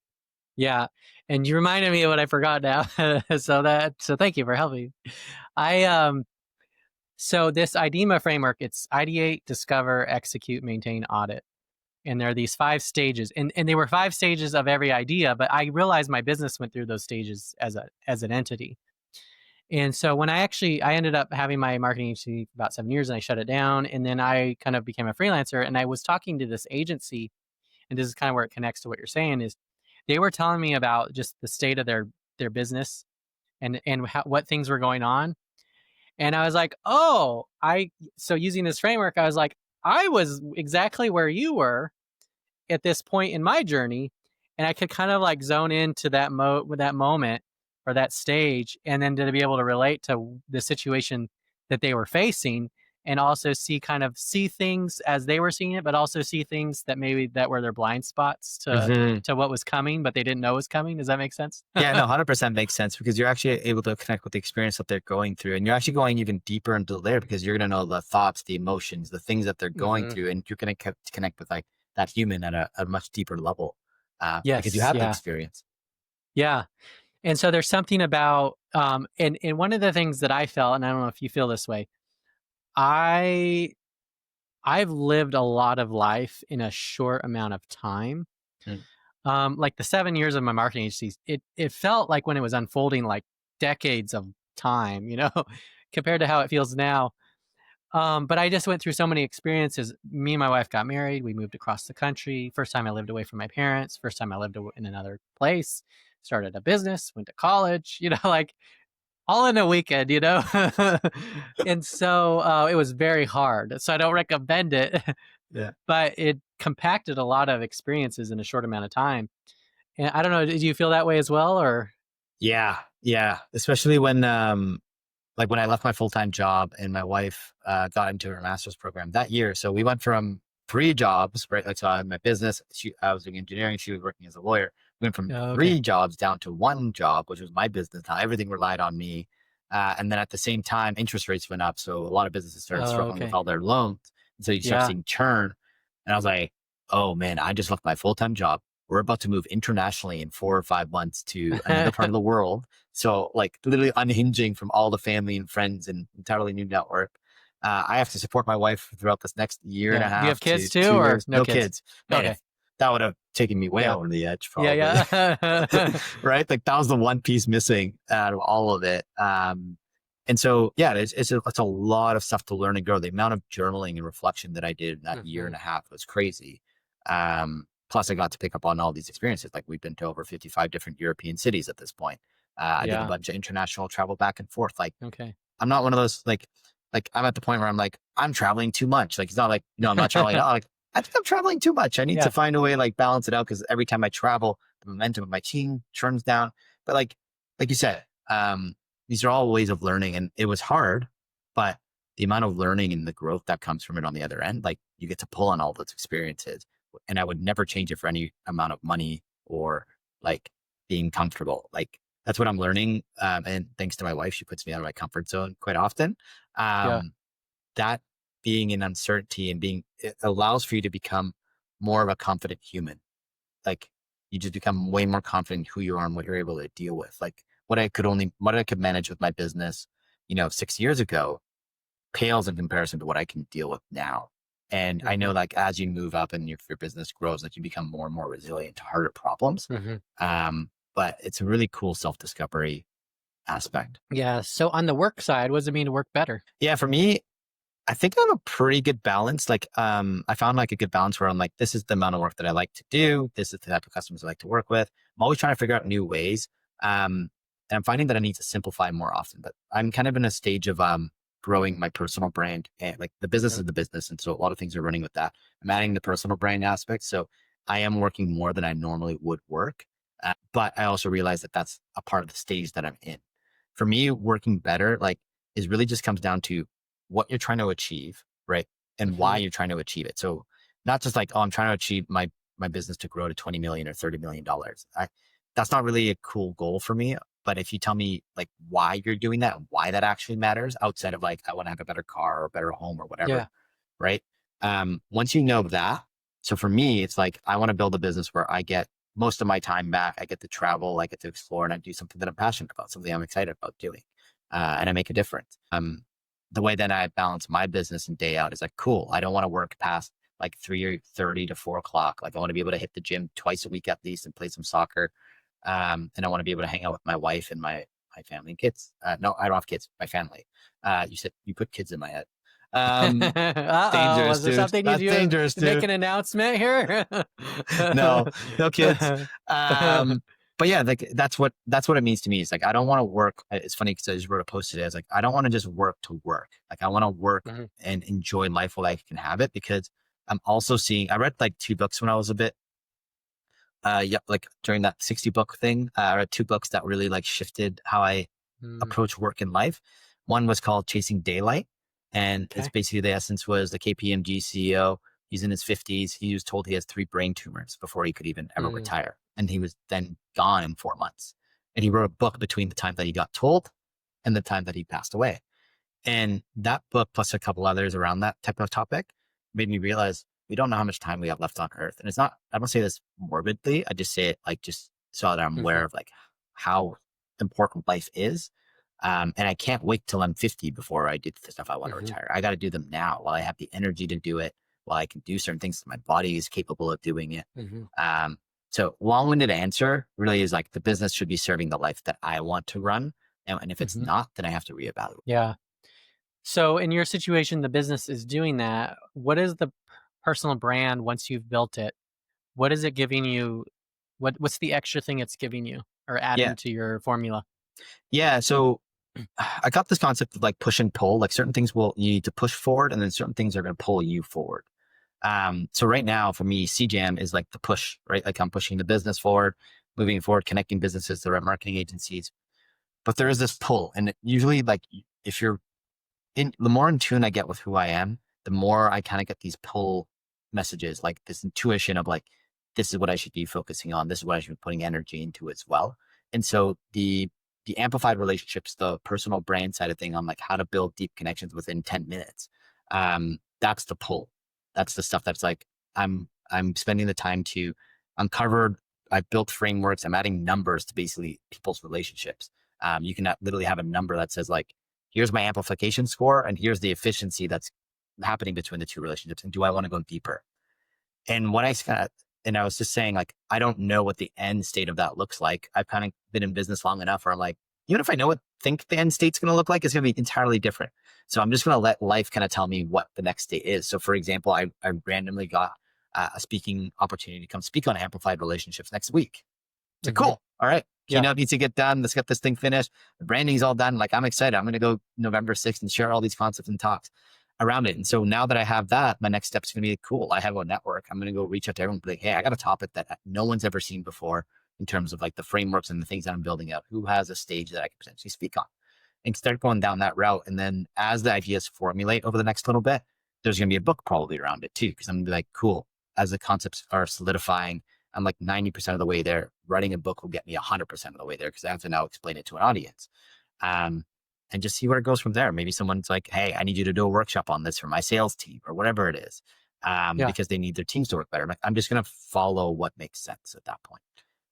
Yeah. And you reminded me of what I forgot now. So thank you for helping. I So this IDEMA framework, it's ideate, discover, execute, maintain, audit. And there are these 5 stages. And they were 5 stages of every idea, but I realized my business went through those stages as an entity. And so when I ended up having my marketing agency for about 7 years and I shut it down. And then I kind of became a freelancer and I was talking to this agency, and this is kind of where it connects to what you're saying is they were telling me about just the state of their business and what things were going on. And I was like, oh, so using this framework, I was like, I was exactly where you were at this point in my journey, and I could kind of like zone into that moment or that stage, and then to be able to relate to the situation that they were facing, and also see things as they were seeing it, but also see things that maybe that were their blind spots Mhm. to what was coming, but they didn't know was coming. Does that make sense? Yeah, no, 100% makes sense because you're actually able to connect with the experience that they're going through. And you're actually going even deeper into there because you're going to know the thoughts, the emotions, the things that they're going Hmm. through. And you're going to connect with like that human at a much deeper level because you Yes, have the yeah. experience. Yeah. And so there's something about, and one of the things that I felt, and I don't know if you feel this way, I I've lived a lot of life in a short amount of time. Mm. Like the 7 years of my marketing agencies, it felt like when it was unfolding, like decades of time, compared to how it feels now. But I just went through so many experiences. Me and my wife got married. We moved across the country. First time I lived away from my parents. First time I lived in another place. Started a business. Went to college. Like all in a weekend. And so it was very hard. So I don't recommend it. Yeah. But it compacted a lot of experiences in a short amount of time. And I don't know. Did you feel that way as well, or? Yeah. Yeah. Especially when, like when I left my full-time job and my wife got into her master's program that year. So we went from 3 jobs, right? Like, so I had my business. I was doing engineering. She was working as a lawyer. We went from Oh, okay. 3 jobs down to 1 job, which was my business. Now everything relied on me. And then at the same time, interest rates went up. So a lot of businesses started Oh, struggling with okay. all their loans. And so you start Yeah. seeing churn. And I was like, oh man, I just left my full-time job. We're about to move internationally in 4 or 5 months to another part of the world. So like literally unhinging from all the family and friends and entirely new network. I have to support my wife throughout this next year and a Yeah. Do you have half kids to too, two or years. no No kids? kids. Man, Okay. if that would have taken me way Yeah. over the edge, Yeah. probably. Yeah. Right? Like that was the one piece missing out of all of it. And so, yeah, it's a lot of stuff to learn and grow. The amount of journaling and reflection that I did in that year Hmm. and a half was crazy. Plus, I got to pick up on all these experiences. Like we've been to over 55 different European cities at this point. I did a Yeah. bunch of international travel back and forth. Like Okay. I'm not one of those like I'm at the point where I'm like, I'm traveling too much. Like it's not like, I'm not traveling at all. Like I think I'm traveling too much. I need to Yeah. find a way to like balance it out because every time I travel, the momentum of my team turns down. But like you said, these are all ways of learning and it was hard, but the amount of learning and the growth that comes from it on the other end, like you get to pull on all those experiences. And I would never change it for any amount of money or like being comfortable. Like that's what I'm learning. And thanks to my wife, she puts me out of my comfort zone quite often. Yeah. Um, that being in uncertainty and it allows for you to become more of a confident human. Like you just become way more confident in who you are and what you're able to deal with. Like what I could manage with my business, 6 years ago pales in comparison to what I can deal with now. And I know Hmm. like as you move up and your business grows, like you become more and more resilient to harder problems. Hmm. But it's a really cool self-discovery aspect. Yeah. So on the work side, what does it mean to work better? Yeah, for me, I think I have a pretty good balance. Like, I found like a good balance where I'm like, this is the amount of work that I like to do. This is the type of customers I like to work with. I'm always trying to figure out new ways. And I'm finding that I need to simplify more often, but I'm kind of in a stage of, growing my personal brand and like the business Yeah. is the business. And so a lot of things are running with that. I'm adding the personal brand aspect. So I am working more than I normally would work. But I also realize that that's a part of the stage that I'm in. For me, working better, like is really just comes down to what you're trying to achieve, right? And why Hmm. you're trying to achieve it. So not just like, oh, I'm trying to achieve my business to grow to 20 million or $30 million. That's not really a cool goal for me. But if you tell me like why you're doing that, why that actually matters outside of like, I want to have a better car or a better home or whatever, Yeah. right? Once you know that, so for me, it's like, I want to build a business where I get most of my time back. I get to travel, I get to explore and I do something that I'm passionate about, something I'm excited about doing. And I make a difference. The way that I balance my business and day out is like, cool. I don't want to work past like 3:30 to 4 o'clock. Like I want to be able to hit the gym twice a week at least and play some soccer. And I want to be able to hang out with my wife and my family and kids. No, I don't have kids, my family. You said you put kids in my head. Uh-oh. Dangerous, Was there dude. something you That's do dangerous, to make dude. an announcement here? No, no kids. But yeah, like that's what it means to me. It's like I don't want to work. It's funny because I just wrote a post today. I was like, I don't want to just work to work. Like I want to work Mhm. and enjoy life while I can have it because I'm also seeing. I read like 2 books when I was a bit. Yeah, like during that 60 book thing, I read 2 books that really like shifted how I Mm, approach work in life. One was called Chasing Daylight. And it's okay. basically the essence was the KPMG CEO. He's in his 50s. He was told he has 3 brain tumors before he could even ever Mm, retire. And he was then gone in 4 months. And he wrote a book between the time that he got told and the time that he passed away. And that book, plus a couple others around that type of topic, made me realize we don't know how much time we have left on Earth. And it's not, I don't say this morbidly. I just say it like just so that I'm Mm-hmm. aware of like how important life is. And I can't wait till I'm 50 before I do the stuff I want to Mm-hmm. retire. I got to do them now while I have the energy to do it, while I can do certain things that my body is capable of doing it. Mm-hmm. Um, so long-winded answer really is like the business should be serving the life that I want to run. And if it's Mm-hmm. not, then I have to reevaluate. Yeah. So in your situation, the business is doing that. What is the personal brand once you've built it? What is it giving you? What's the extra thing it's giving you or Yeah. adding to your formula? Yeah. So I got this concept of like push and pull. Like certain things will you need to push forward, and then certain things are going to pull you forward. So right now for me, CJAM is like the push, right? Like I'm pushing the business forward, moving forward, connecting businesses to the right marketing agencies. But there is this pull, and usually, like if you're the more in tune I get with who I am, the more I kind of get these pull messages, like this intuition of like, this is what I should be focusing on. This is what I should be putting energy into as well. And so the amplified relationships, the personal brand side of thing on like how to build deep connections within 10 minutes. That's the pull. That's the stuff that's like, I'm spending the time to uncover. I've built frameworks. I'm adding numbers to basically people's relationships. You can literally have a number that says like, here's my amplification score, and here's the efficiency that's happening between the two relationships. And do I want to go deeper? And what I kind of, and I was just saying, like, I don't know what the end state of that looks like. I've kind of been in business long enough where I'm like, even if I know what think the end state's going to look like, it's going to be entirely different. So I'm just going to let life kind of tell me what the next state is. So for example, I randomly got a speaking opportunity to come speak on amplified relationships next week. So Mm-hmm. cool. All right. Yeah. Keynote needs to get done. Let's get this thing finished. The branding's all done. Like I'm excited. I'm going to go November 6th and share all these concepts and talks around it. And so now that I have that, my next step is going to be cool. I have a network. I'm going to go reach out to everyone and be like, hey, I got a topic that no one's ever seen before in terms of like the frameworks and the things that I'm building out. Who has a stage that I can potentially speak on? And start going down that route. And then as the ideas formulate over the next little bit, there's going to be a book probably around it too. Cause I'm going to be like, cool, as the concepts are solidifying, I'm like 90% of the way there. Writing a book will get me 100% of the way there because I have to now explain it to an audience. Um, and just see where it goes from there. Maybe someone's like, hey, I need you to do a workshop on this for my sales team or whatever it is, Yeah. because they need their teams to work better. Like, I'm just going to follow what makes sense at that point.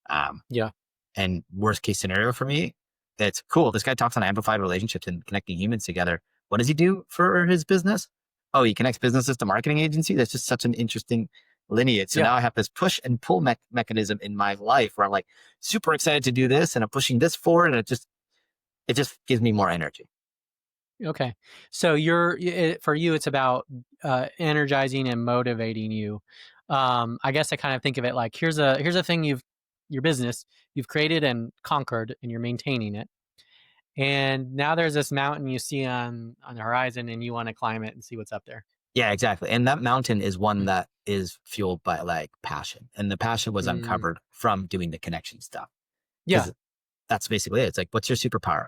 Um, Yeah. and worst case scenario for me, it's cool. This guy talks on amplified relationships and connecting humans together. What does he do for his business? Oh, he connects businesses to marketing agency. That's just such an interesting lineage. So Yeah. now I have this push and pull mechanism in my life where I'm like super excited to do this and I'm pushing this forward, and it just gives me more energy. Okay. So for you, it's about energizing and motivating you. I guess I kind of think of it like here's a thing your business you've created and conquered, and you're maintaining it. And now there's this mountain you see on the horizon, and you want to climb it and see what's up there. Yeah, exactly. And that mountain is one that is fueled by like passion. And the passion was Mm, uncovered from doing the connection stuff. yeah. Because that's basically it. It's like, what's your superpower?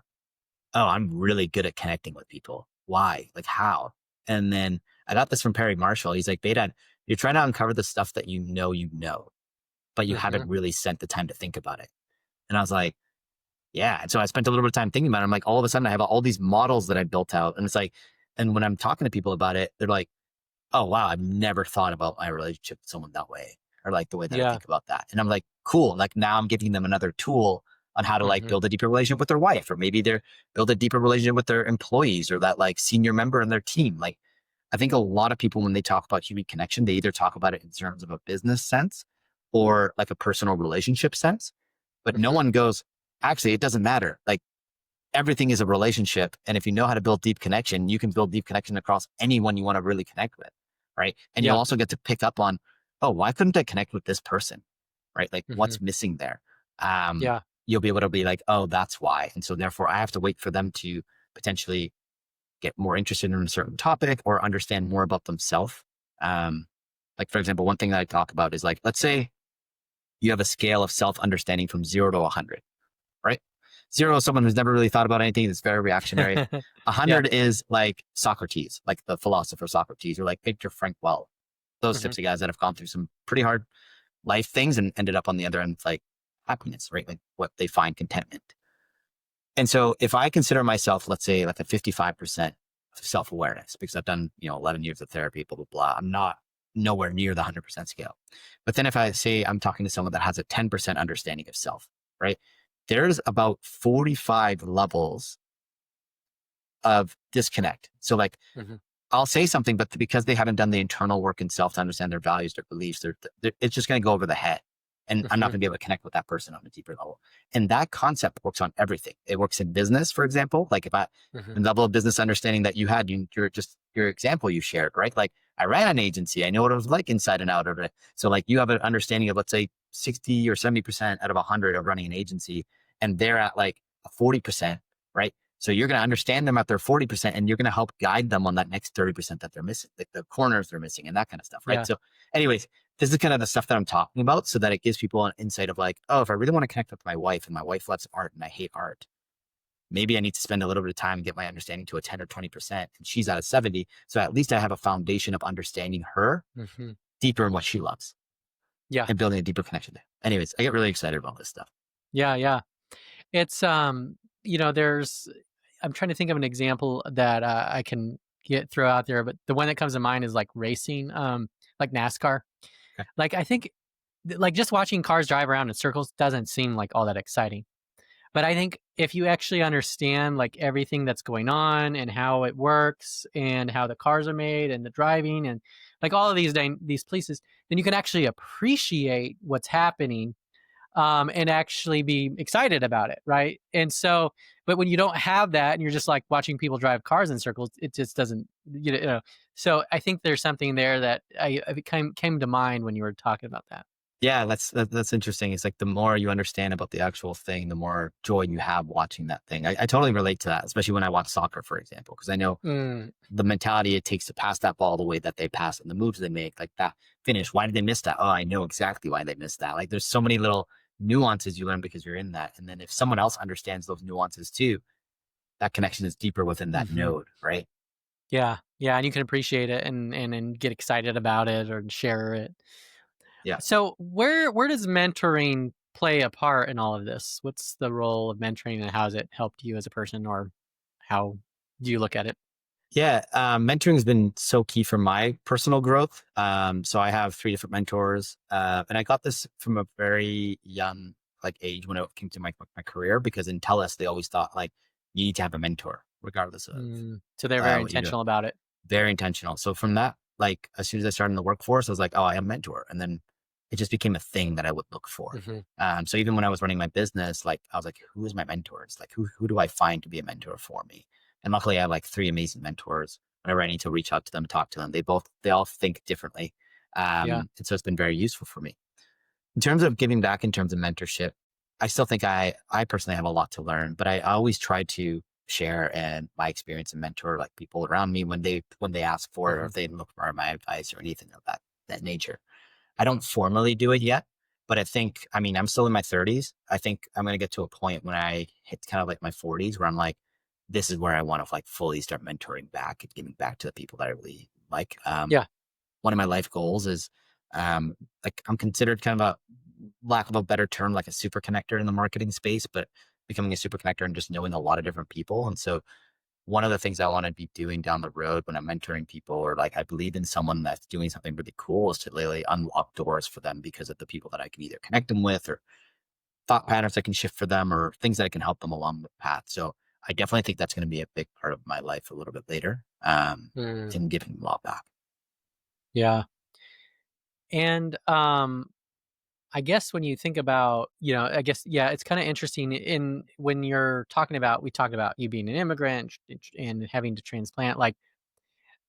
Oh, I'm really good at connecting with people. Why? Like how? And then I got this from Perry Marshall. He's like, Behdad, you're trying to uncover the stuff that you know, but you Hmm. haven't really spent the time to think about it. And I was like, yeah. And so I spent a little bit of time thinking about it. I'm like, all of a sudden I have all these models that I built out. And it's like, and when I'm talking to people about it, they're like, oh, wow, I've never thought about my relationship with someone that way, or like the way that I Yeah. think about that. And I'm like, cool. Like now I'm giving them another tool on how to like Hmm. build a deeper relationship with their wife, or maybe they're build a deeper relationship with their employees or that like senior member in their team. Like I think a lot of people, when they talk about human connection, they either talk about it in terms of a business sense or like a personal relationship sense, but no Hmm. one goes, actually, it doesn't matter. Like everything is a relationship. And if you know how to build deep connection, you can build deep connection across anyone you want to really connect with. Right. And you'll Yeah. also get to pick up on, oh, why couldn't I connect with this person? Right. Like Hmm. what's missing there? Um, Yeah. you'll be able to be like, oh, that's why. And so therefore I have to wait for them to potentially get more interested in a certain topic or understand more about themselves. Like for example, one thing that I talk about is like, let's say you have a scale of self-understanding from 0 to 100, right? 0 is someone who's never really thought about anything. That's very reactionary. A Yeah. 100 is like Socrates, like the philosopher Socrates, or like Viktor Frankl, those Hmm. types of guys that have gone through some pretty hard life things and ended up on the other end with like happiness, right? Like what they find contentment. And so if I consider myself, let's say like a 55% self-awareness, because I've done, 11 years of therapy, blah, blah, blah. I'm not nowhere near the 100% scale. But then if I say I'm talking to someone that has a 10% understanding of self, right? There's about 45 levels of disconnect. So like Mhm. I'll say something, but because they haven't done the internal work in self to understand their values, their beliefs, it's just going to go over the head. And I'm not Mhm. going to be able to connect with that person on a deeper level. And that concept works on everything. It works in business, for example. Like if I, Mhm. the level of business understanding that you had, your example you shared, right? Like I ran an agency. I know what it was like inside and out of it. So like you have an understanding of, let's say 60 or 70% out of 100 of running an agency, and they're at like a 40%, right? So you're going to understand them at their 40%, and you're going to help guide them on that next 30% that they're missing, like the corners they're missing and that kind of stuff. Right. Yeah. So anyways, this is kind of the stuff that I'm talking about, so that it gives people an insight of like, oh, if I really want to connect with my wife and my wife loves art and I hate art, maybe I need to spend a little bit of time and get my understanding to a 10 or 20%, and she's at a 70. So at least I have a foundation of understanding her Mhm. deeper in what she loves Yeah. and building a deeper connection there. Anyways, I get really excited about this stuff. Yeah, yeah. It's, there's I'm trying to think of an example that, I can throw out there, but the one that comes to mind is, like, racing, like NASCAR. Okay. Like, I think, like, just watching cars drive around in circles doesn't seem like all that exciting. But I think if you actually understand, like, everything that's going on and how it works and how the cars are made and the driving and, like, all of these places, then you can actually appreciate what's happening, and actually be excited about it, right? And so, but when you don't have that and you're just like watching people drive cars in circles, it just doesn't, you know. So I think there's something there that it came to mind when you were talking about that. Yeah, that's interesting. It's like the more you understand about the actual thing, the more joy you have watching that thing. I totally relate to that, especially when I watch soccer, for example, because I know Mm, the mentality it takes to pass that ball the way that they pass it and the moves they make, like that finish. Why did they miss that? Oh, I know exactly why they missed that. Like there's so many little nuances you learn because you're in that. And then if someone else understands those nuances too, that connection is deeper within that hmm. node, right? Yeah, yeah, and you can appreciate it and get excited about it or share it. Yeah. So where does mentoring play a part in all of this? What's the role of mentoring and how has it helped you as a person, or how do you look at it? Yeah, mentoring has been so key for my personal growth. So I have three different mentors, and I got this from a very young like age when it came to my career. Because in TELUS, they always thought like you need to have a mentor, regardless of So they're very what you do. intentional about it. Very intentional. So from that, like as soon as I started in the workforce, I was like, oh, I am a mentor, and then it just became a thing that I would look for. Mhm. So even when I was running my business, like I was like, who is my mentor? It's like who do I find to be a mentor for me? And luckily, I have like three amazing mentors. Whenever I need to reach out to them, talk to them, they all think differently, Yeah. and so it's been very useful for me in terms of giving back. In terms of mentorship, I still think I personally have a lot to learn, but I always try to share and my experience and mentor like people around me when they ask for it, or Mhm. if they look for my advice or anything of that nature. I don't formally do it yet, but I mean, I'm still in my 30s. I think I'm going to get to a point when I hit kind of like my 40s where I'm like, this is where I want to like fully start mentoring back and giving back to the people that I really like. Yeah. One of my life goals is like I'm considered kind of a lack of a better term, like a super connector in the marketing space, but becoming a super connector and just knowing a lot of different people. And so one of the things I want to be doing down the road when I'm mentoring people, or like I believe in someone that's doing something really cool, is to literally unlock doors for them because of the people that I can either connect them with, or thought patterns I can shift for them, or things that I can help them along the path. So I definitely think that's going to be a big part of my life a little bit later, Mm. in giving them all back. Yeah. And I guess when you think about, I guess, yeah, it's kind of interesting in when you're talking about, we talked about you being an immigrant and having to transplant. Like,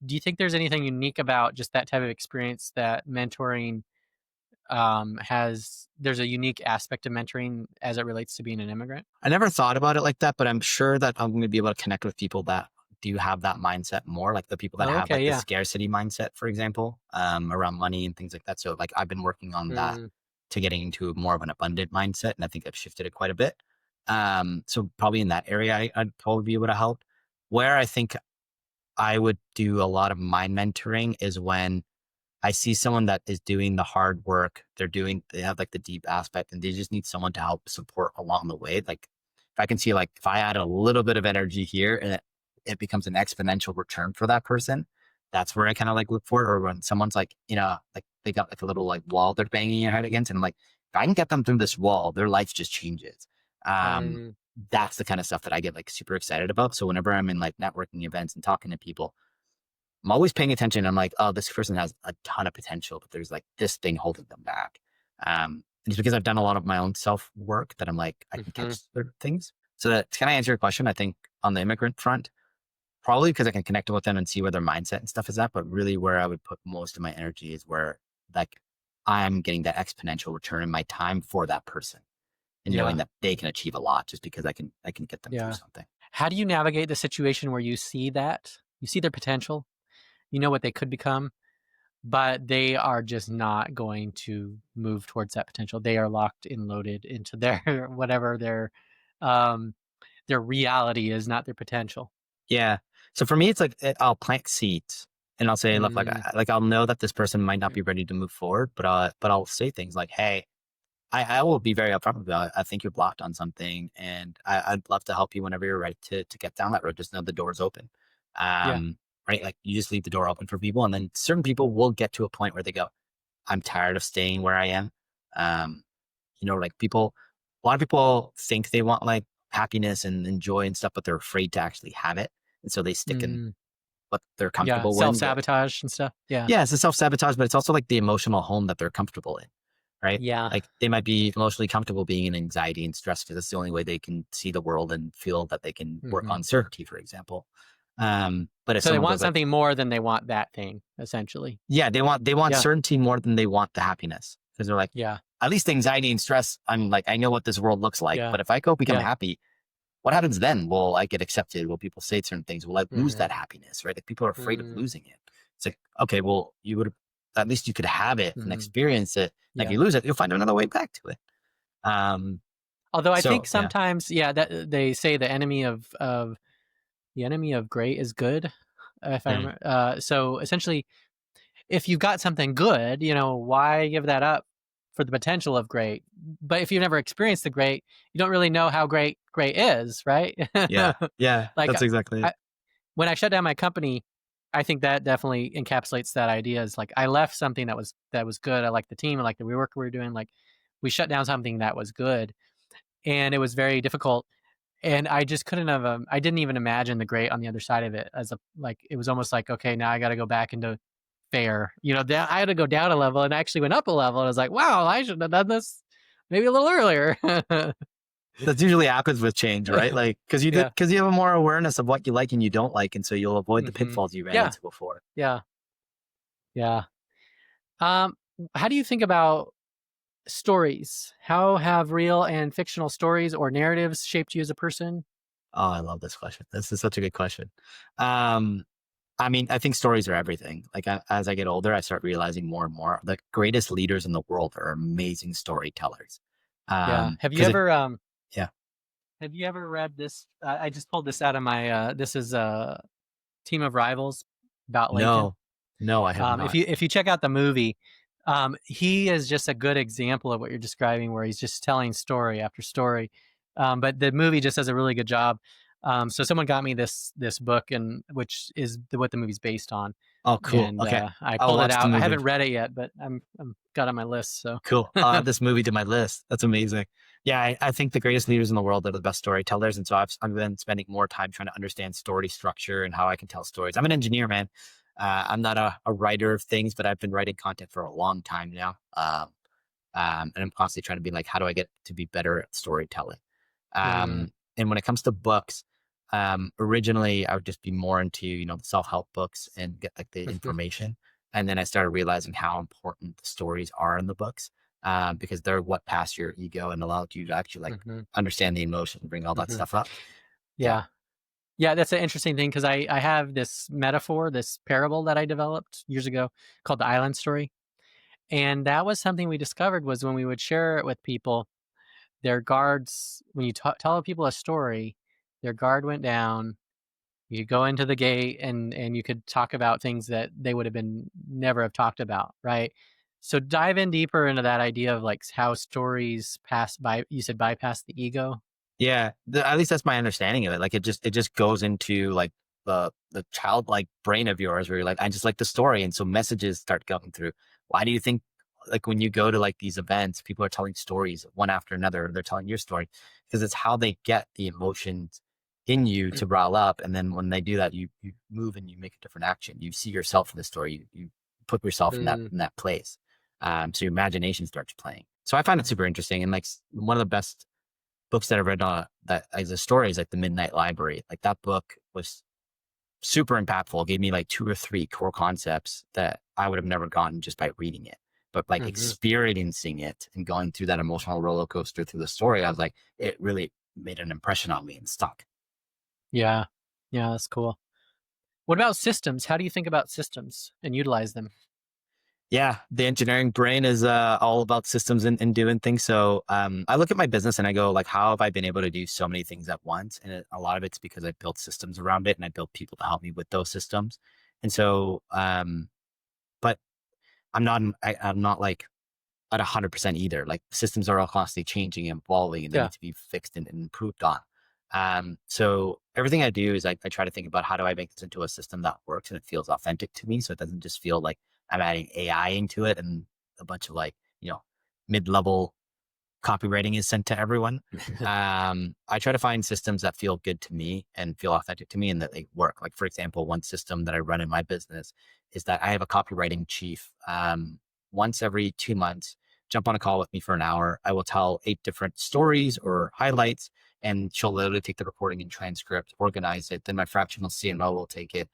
do you think there's anything unique about just that type of experience that mentoring there's a unique aspect of mentoring as it relates to being an immigrant? I never thought about it like that, but I'm sure that I'm going to be able to connect with people that do have that mindset more, like the people that Oh, have okay. like the Yeah. scarcity mindset, for example, around money and things like that. So like I've been working on that Mm, to getting into more of an abundant mindset, and I think I've shifted it quite a bit. So probably in that area, I'd probably be able to help. Where I think I would do a lot of my mentoring is when I see someone that is doing the hard work. They have like the deep aspect, and they just need someone to help support along the way. Like if I can see like if I add a little bit of energy here, and it becomes an exponential return for that person, that's where I kind of like look for it. Or when someone's like, like they got like a little like wall they're banging your head against, and I'm like, if I can get them through this wall, their life just changes. Um, Mm, that's the kind of stuff that I get like super excited about. So whenever I'm in like networking events and talking to people, I'm always paying attention. I'm like, oh, this person has a ton of potential, but there's like this thing holding them back. And it's because I've done a lot of my own self work that I'm like, I can mhm. catch certain things. So that can I answer your question? I think on the immigrant front, probably because I can connect with them and see where their mindset and stuff is at. But really, where I would put most of my energy is where like I'm getting that exponential return in my time for that person and knowing Yeah, that they can achieve a lot just because I can get them through yeah. something. How do you navigate the situation where you see that? You see their potential, you know what they could become, but they are just not going to move towards that potential. They are locked and loaded into their whatever um, their reality is, not their potential. Yeah. So for me, it's like I'll plant seeds and I'll say, look, Mm, like I'll know that this person might not be ready to move forward, but I'll say things like, hey, I will be very upfront about it. I think you're blocked on something, and I'd love to help you whenever you're ready to get down that road. Just know the door's open. yeah. Right? Like you just leave the door open for people, and then certain people will get to a point where they go, I'm tired of staying where I am. Um, like a lot of people think they want like happiness and joy and stuff, but they're afraid to actually have it. And so they stick in Mm, what they're yeah, comfortable in. But self-sabotage and stuff. Yeah. yeah, it's a self-sabotage, but it's also like the emotional home that they're comfortable in, right? Yeah. Like they might be emotionally comfortable being in anxiety and stress because it's the only way they can see the world and feel that they can work Mhm. on certainty, for example. But if So they someone want goes like, something more than they want that thing, essentially. yeah, they want Yeah, certainty more than they want the happiness because they're like, yeah, at least anxiety and stress, I'm like, I know what this world looks like, yeah, but if I go become yeah. happy, what happens then? Will I get accepted? Will people say certain things? Will I lose Mhm, that happiness? Right? Like people are afraid of mm, losing it. It's like, okay, well, you would at least you could have it and mhm. experience it. And if Yeah. you lose it, you'll find another way back to it. Um, Although I think so yeah. sometimes, yeah, that they say the enemy of great is good, if I Mm, remember. So essentially, if you've got something good, why give that up for the potential of great? But if you've never experienced the great, you don't really know how great is, right? yeah. Yeah. Like That's exactly it. I, when I shut down my company, I think that definitely encapsulates that idea. Is like I left something that was good. I like the team. I like the work we were doing. Like we shut down something that was good, and it was very difficult. And I just couldn't have. I didn't even imagine the great on the other side of it. As a like, it was almost like, okay, now I got to go back into fair. I had to go down a level, and I actually went up a level. And I was like, wow, I should have done this maybe a little earlier. That's usually happens with change, right? Like Yeah. because you have a more awareness of what you like and you don't like, and so you'll avoid the Hmm. pitfalls you ran Yeah. into before. Yeah. Yeah. Um, how do you think about stories? How have real and fictional stories or narratives shaped you as a person? Oh, I love this question. This is such a good question. Um, I mean, I think stories are everything. Like as I get older, I start realizing more and more the greatest leaders in the world are amazing storytellers. Yeah. Because it, yeah, Have you ever read this? I just pulled this out of my. This is a Team of Rivals about Lincoln. no, no, I have If not. you check out the movie, he is just a good example of what you're describing, where he's just telling story after story. But the movie just does a really good job. So someone got me this book, and which is what the movie's based on, Oh, cool. and Okay, I I'll pulled that watch the out. I movie. haven't read it yet, but I'm got it on my list. So Cool. I'll add this movie to my list. That's amazing. Yeah, I think the greatest leaders in the world are the best storytellers, and so I've been spending more time trying to understand story structure and how I can tell stories. I'm an engineer, man. I'm not a writer of things, but I've been writing content for a long time now. And I'm constantly trying to be like, how do I get to be better at storytelling? mm, And when it comes to books, originally I would just be more into, the self-help books and get like the mhm, information. And then I started realizing how important the stories are in the books, because they're what pass your ego and allowed you to actually like mhm, understand the emotion, bring all that mhm. stuff up. Yeah. Yeah. Yeah, that's an interesting thing because I have this metaphor, this parable that I developed years ago called the island story. And that was something we discovered was when we would share it with people, their guards, when you tell people a story, their guard went down. You go into the gate and you could talk about things that they would have been never have talked about, right? So dive in deeper into that idea of like how stories pass by. You said bypass the ego. Yeah. At least that's my understanding of it. Like it just goes into like the childlike brain of yours where you're like, I just like the story. And so messages start going through. Why do you think like when you go to like these events, people are telling stories one after another, they're telling your story because it's how they get the emotions in you to rile up. And then when they do that, you move and you make a different action. You see yourself in the story. You put yourself in that place. So your imagination starts playing. So I find it super interesting. And like one of the best books that I've read that as a story is like The Midnight Library. Like that book was super impactful. It gave me like 2 or 3 core concepts that I would have never gotten just by reading it. But like experiencing it and going through that emotional roller coaster through the story, I was like, it really made an impression on me and stuck. Yeah. Yeah, that's cool. What about systems? How do you think about systems and utilize them? Yeah, the engineering brain is all about systems and doing things. So I look at my business and I go like, how have I been able to do so many things at once? And a lot of it's because I built systems around it and I built people to help me with those systems. And so, but I'm not like at 100% either. Like systems are all constantly changing and evolving and they Yeah. need to be fixed and improved on. So everything I do is I try to think about how do I make this into a system that works and it feels authentic to me. So it doesn't just feel like I'm adding AI into it and a bunch of like, mid-level copywriting is sent to everyone. I try to find systems that feel good to me and feel authentic to me and that they work. Like, for example, one system that I run in my business is that I have a copywriting chief. Once every 2 months, jump on a call with me for an hour. I will tell 8 different stories or highlights, and she'll literally take the recording and transcript, organize it. Then my fractional CMO will take it,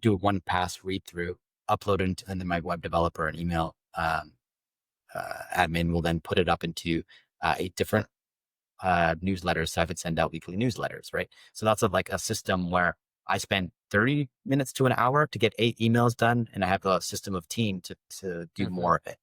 do a one pass read through, upload it, and then my web developer and email admin will then put it up into 8 different newsletters. So I would send out weekly newsletters, right? So that's like a system where I spend 30 minutes to an hour to get 8 emails done, and I have a system of team to do more of it.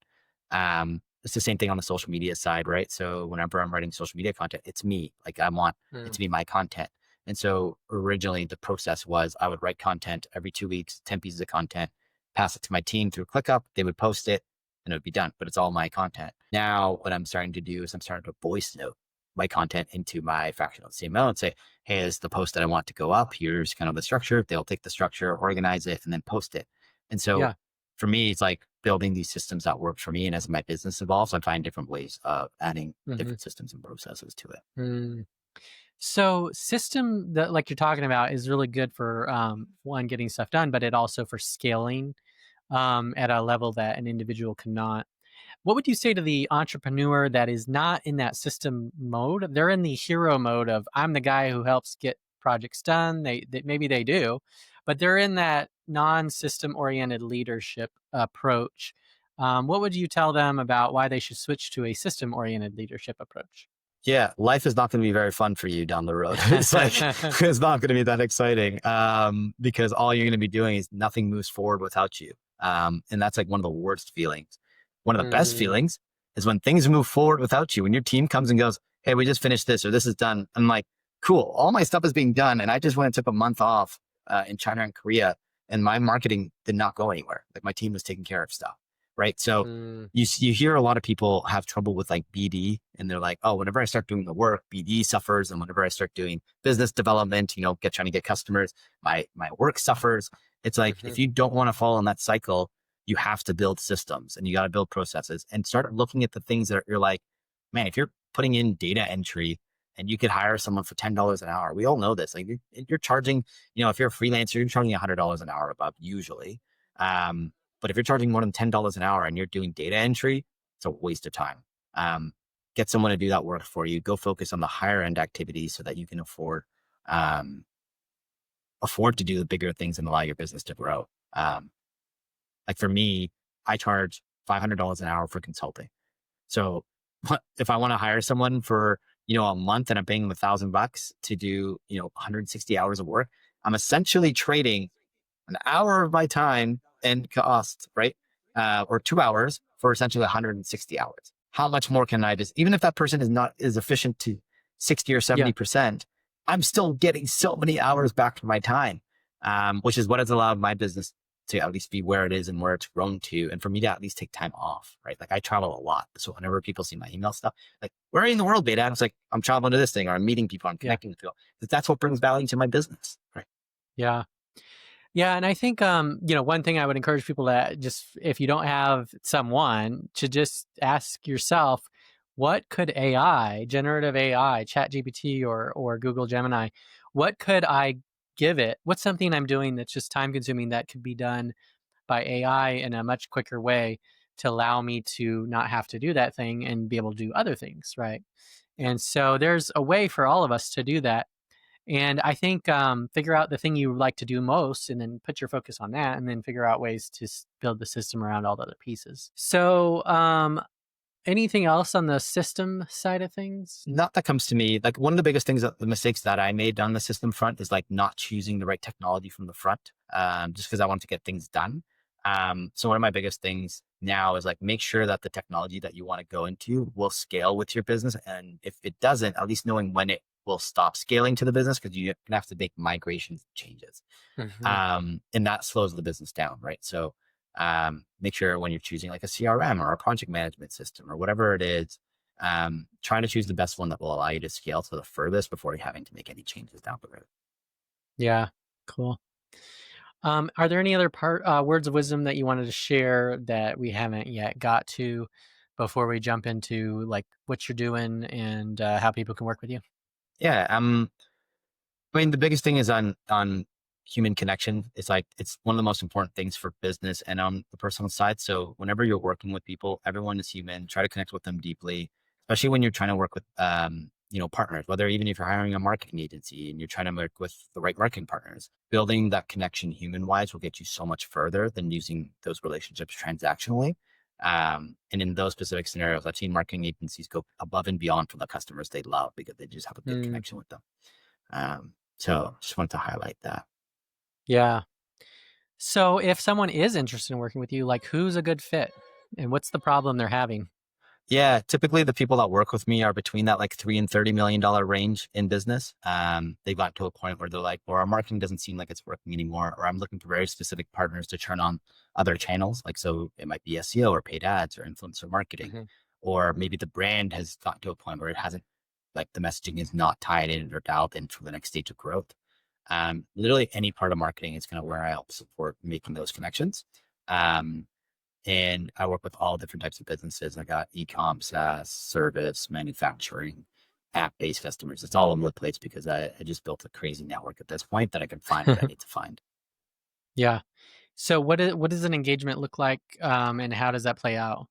It's the same thing on the social media side, right? So whenever I'm writing social media content, it's me. Like I want it to be my content. And so originally the process was I would write content every 2 weeks, 10 pieces of content, pass it to my team through ClickUp. They would post it and it would be done, but it's all my content. Now what I'm starting to do is I'm starting to voice note my content into my fractional CMO and say, hey, is the post that I want to go up. Here's kind of the structure. They'll take the structure, organize it, and then post it. And so Yeah. for me, it's like building these systems that work for me. And as my business evolves, I find different ways of adding different systems and processes to it. Mm. So system that like you're talking about is really good for one getting stuff done, but it also for scaling at a level that an individual cannot. What would you say to the entrepreneur that is not in that system mode? They're in the hero mode of I'm the guy who helps get projects done. They maybe they do, but they're in that non-system oriented leadership approach. What would you tell them about why they should switch to a system oriented leadership approach? Yeah, life is not going to be very fun for you down the road. It's like, it's not going to be that exciting because all you're going to be doing is nothing moves forward without you. And that's like one of the worst feelings. One of the best feelings is when things move forward without you. When your team comes and goes, hey, we just finished this or this is done. I'm like, cool, all my stuff is being done. And I just went and took a month off in China and Korea and my marketing did not go anywhere. Like my team was taking care of stuff. Right. So you hear a lot of people have trouble with like BD and they're like, oh, whenever I start doing the work, BD suffers. And whenever I start doing business development, trying to get customers, my work suffers. It's like, if you don't want to fall in that cycle, you have to build systems and you got to build processes and start looking at the things that you're like, man, if you're putting in data entry and you could hire someone for $10 an hour, we all know this. Like you're charging, if you're a freelancer, you're charging $100 an hour above usually. But if you're charging more than $10 an hour and you're doing data entry, it's a waste of time. Get someone to do that work for you. Go focus on the higher end activities so that you can afford to do the bigger things and allow your business to grow. Like for me, I charge $500 an hour for consulting. So if I want to hire someone for, a month and I'm paying them $1,000 to do, 160 hours of work, I'm essentially trading an hour of my time and cost, right? Or 2 hours for essentially 160 hours. How much more can I just, even if that person is not as efficient to 60 or 70%, I'm still getting so many hours back from my time, which is what has allowed my business to at least be where it is and where it's grown to. And for me to at least take time off, right? Like I travel a lot. So whenever people see my email stuff, like, where are you in the world, Behdad? It's like, I'm traveling to this thing or I'm meeting people, I'm connecting with people. That's what brings value to my business, right? Yeah. Yeah, and I think, one thing I would encourage people to just, if you don't have someone, to just ask yourself, what could AI, generative AI, ChatGPT or Google Gemini, what could I give it? What's something I'm doing that's just time consuming that could be done by AI in a much quicker way to allow me to not have to do that thing and be able to do other things, right? And so there's a way for all of us to do that. And I think, figure out the thing you like to do most and then put your focus on that and then figure out ways to build the system around all the other pieces. So, anything else on the system side of things? Not that comes to me. Like one of the biggest things, that the mistakes that I made on the system front is like not choosing the right technology from the front, just because I want to get things done. So one of my biggest things now is like make sure that the technology that you want to go into will scale with your business, and if it doesn't, at least knowing when it will stop scaling to the business, because you're gonna have to make migration changes, Hmm. and that slows the business down, right? So make sure when you're choosing like a CRM or a project management system or whatever it is, trying to choose the best one that will allow you to scale to the furthest before you're having to make any changes down the road. Yeah, cool. Are there any other words of wisdom that you wanted to share that we haven't yet got to before we jump into like what you're doing and how people can work with you? Yeah. I mean, the biggest thing is on human connection. It's like it's one of the most important things for business and on the personal side. So whenever you're working with people, everyone is human. Try to connect with them deeply, especially when you're trying to work with partners. Whether even if you're hiring a marketing agency and you're trying to work with the right marketing partners, building that connection human wise will get you so much further than using those relationships transactionally. And in those specific scenarios, I've seen marketing agencies go above and beyond for the customers they love because they just have a good Mm, connection with them. So just wanted to highlight that. yeah. So if someone is interested in working with you, like who's a good fit and what's the problem they're having? Yeah, typically the people that work with me are between that like $3 and $30 million range in business. They've got to a point where they're like, well, our marketing doesn't seem like it's working anymore, or I'm looking for very specific partners to turn on other channels. Like, so it might be SEO or paid ads or influencer marketing, Hmm. or maybe the brand has gotten to a point where it hasn't, like the messaging is not tied in or dialed in for the next stage of growth. Literally any part of marketing is kind of where I help support making those connections. Um, and I work with all different types of businesses. I got e-com, SaaS, service, manufacturing, app-based customers. It's all over the place because I just built a crazy network at this point that I can find what I need to find. Yeah. So what does an engagement look like, and how does that play out?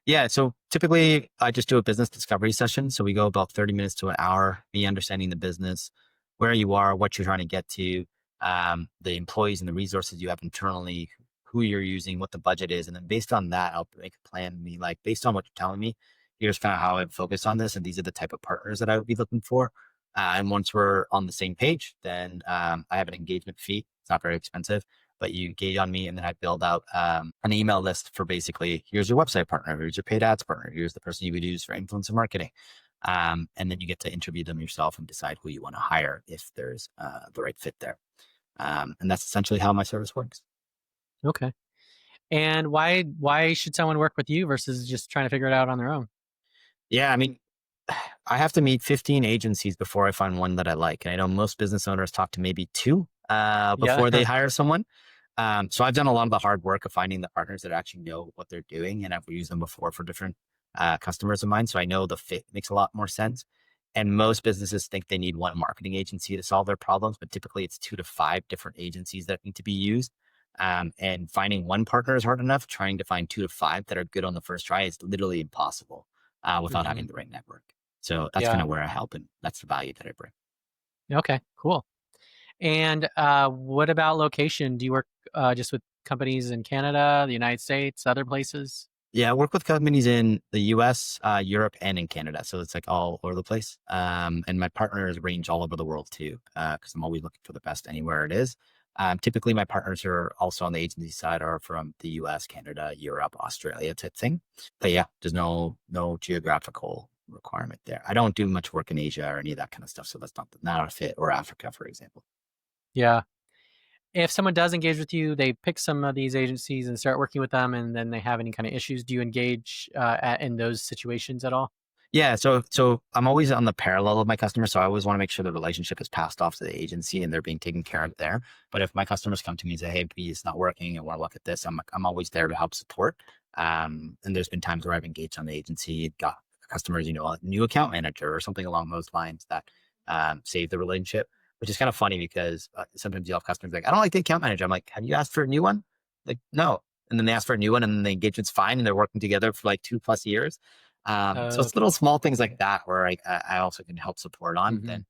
Yeah. So typically I just do a business discovery session. So we go about 30 minutes to an hour, me understanding the business, where you are, what you're trying to get to, the employees and the resources you have internally, who you're using, what the budget is. And then based on that, I'll make a plan. Me like based on what you're telling me, here's kind of how I focus on this. And these are the type of partners that I would be looking for. And once we're on the same page, then I have an engagement fee. It's not very expensive, but you gauge on me, and then I build out an email list for basically here's your website partner, here's your paid ads partner, here's the person you would use for influencer marketing, and then you get to interview them yourself and decide who you want to hire if there's the right fit there. And that's essentially how my service works. Okay. And why should someone work with you versus just trying to figure it out on their own? Yeah, I mean, I have to meet 15 agencies before I find one that I like. And I know most business owners talk to maybe two Yeah. before they hire someone. So I've done a lot of the hard work of finding the partners that actually know what they're doing, and I've used them before for different customers of mine. So I know the fit makes a lot more sense. And most businesses think they need one marketing agency to solve their problems, but typically it's 2 to 5 different agencies that need to be used. And finding one partner is hard enough. Trying to find 2 to 5 that are good on the first try is literally impossible without Hmm. having the right network. So that's kind Yeah. of where I help, and that's the value that I bring. Okay. Cool. And what about location? Do you work just with companies in Canada, the United States, other places? Yeah, I work with companies in the US, Europe, and in Canada. So it's like all over the place. And my partners range all over the world too, because I'm always looking for the best anywhere it is. Typically, my partners are also on the agency side are from the US, Canada, Europe, Australia type thing. But yeah, there's no geographical requirement there. I don't do much work in Asia or any of that kind of stuff. So that's not a fit, or Africa, for example. Yeah. If someone does engage with you, they pick some of these agencies and start working with them, and then they have any kind of issues. Do you engage in those situations at all? Yeah, so I'm always on the parallel of my customer. So I always want to make sure the relationship is passed off to the agency and they're being taken care of there. But if my customers come to me and say, "Hey, B, it's not working, I want to look at this," I'm always there to help support. And there's been times where I've engaged on the agency, got customers, a new account manager or something along those lines that saved the relationship. Which is kind of funny because sometimes you'll have customers like, "I don't like the account manager." I'm like, "Have you asked for a new one?" Like, no. And then they ask for a new one, and then the engagement's fine, and they're working together for like 2+ years. So it's Okay. little small things like that where I also can help support on Hmm. then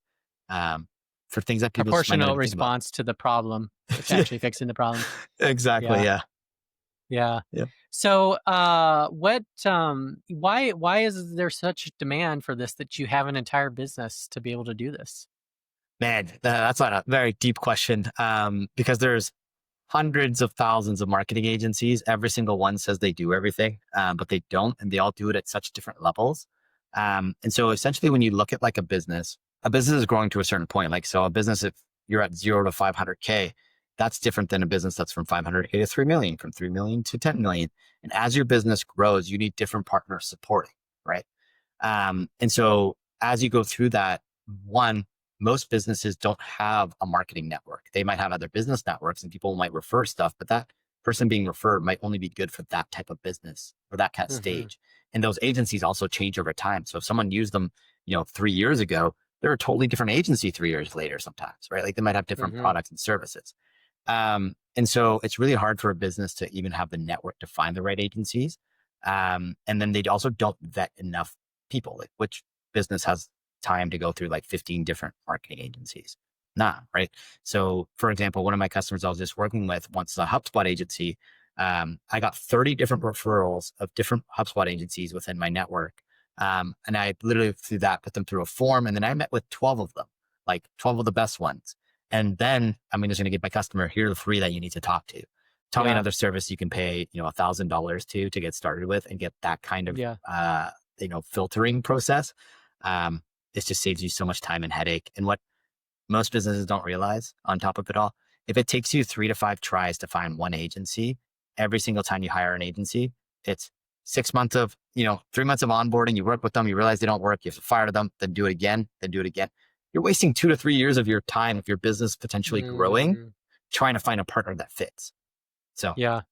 for things that people just might not Proportional even think about. response to the problem. It's Yeah, actually fixing the problem. exactly. Yeah. Yeah. Yeah. Yeah. So, why is there such demand for this that you have an entire business to be able to do this? Man, that's not a very deep question because there's hundreds of thousands of marketing agencies. Every single one says they do everything, but they don't, and they all do it at such different levels. And so essentially, when you look at like a business is growing to a certain point. Like, so a business, if you're at 0 to 500K, that's different than a business that's from 500K to 3 million, from 3 million to 10 million. And as your business grows, you need different partners supporting, right? And so as you go through that, one, most businesses don't have a marketing network. They might have other business networks and people might refer stuff, but that person being referred might only be good for that type of business or that kind of Hmm. stage. And those agencies also change over time. So if someone used them, 3 years ago, they're a totally different agency 3 years later sometimes, right? Like they might have different Hmm. products and services. And so it's really hard for a business to even have the network to find the right agencies. And then they also don't vet enough people, like which business has time to go through like 15 different marketing agencies? Nah, right? So, for example, one of my customers I was just working with once a HubSpot agency. I got 30 different referrals of different HubSpot agencies within my network. And I literally through that put them through a form, and then I met with 12 of them, like 12 of the best ones. And then I'm just going to give my customer, here are the three that you need to talk to. Tell me Yeah. another service you can pay, $1,000 to get started with and get that kind of, Yeah. filtering process. Um, this just saves you so much time and headache. And what most businesses don't realize on top of it all, if it takes you 3 to 5 tries to find one agency, every single time you hire an agency, it's 6 months of, 3 months of onboarding. You work with them, you realize they don't work, you have to fire them, then do it again, then do it again. You're wasting 2 to 3 years of your time of your business potentially growing, Mm, trying to find a partner that fits. So yeah.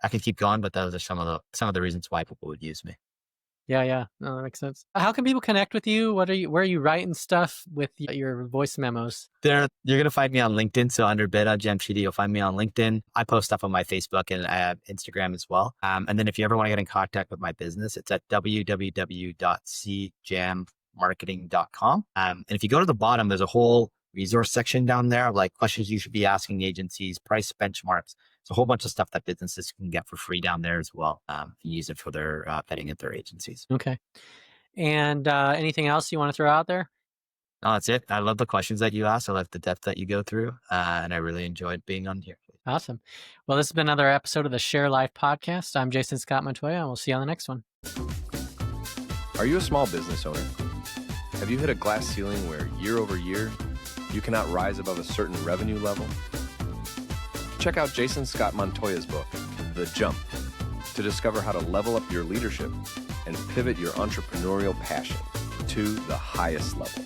I could keep going, but those are some of the reasons why people would use me. Yeah. Yeah. No, that makes sense. How can people connect with you? Where are you writing stuff with your voice memos? You're gonna find me on LinkedIn. So under Behdad Jamshidi, you'll find me on LinkedIn. I post stuff on my Facebook and I have Instagram as well. And then if you ever want to get in contact with my business, it's at www.cjammarketing.com. And if you go to the bottom, there's a whole resource section down there of like questions you should be asking agencies, price benchmarks. It's a whole bunch of stuff that businesses can get for free down there as well. If you use it for their vetting at their agencies. Okay. And anything else you want to throw out there? No, that's it. I love the questions that you asked. I love the depth that you go through. And I really enjoyed being on here. Awesome. Well, this has been another episode of the Share Life podcast. I'm Jason Scott Montoya, and we'll see you on the next one. Are you a small business owner? Have you hit a glass ceiling where year over year, you cannot rise above a certain revenue level? Check out Jason Scott Montoya's book, The Jump, to discover how to level up your leadership and pivot your entrepreneurial passion to the highest level.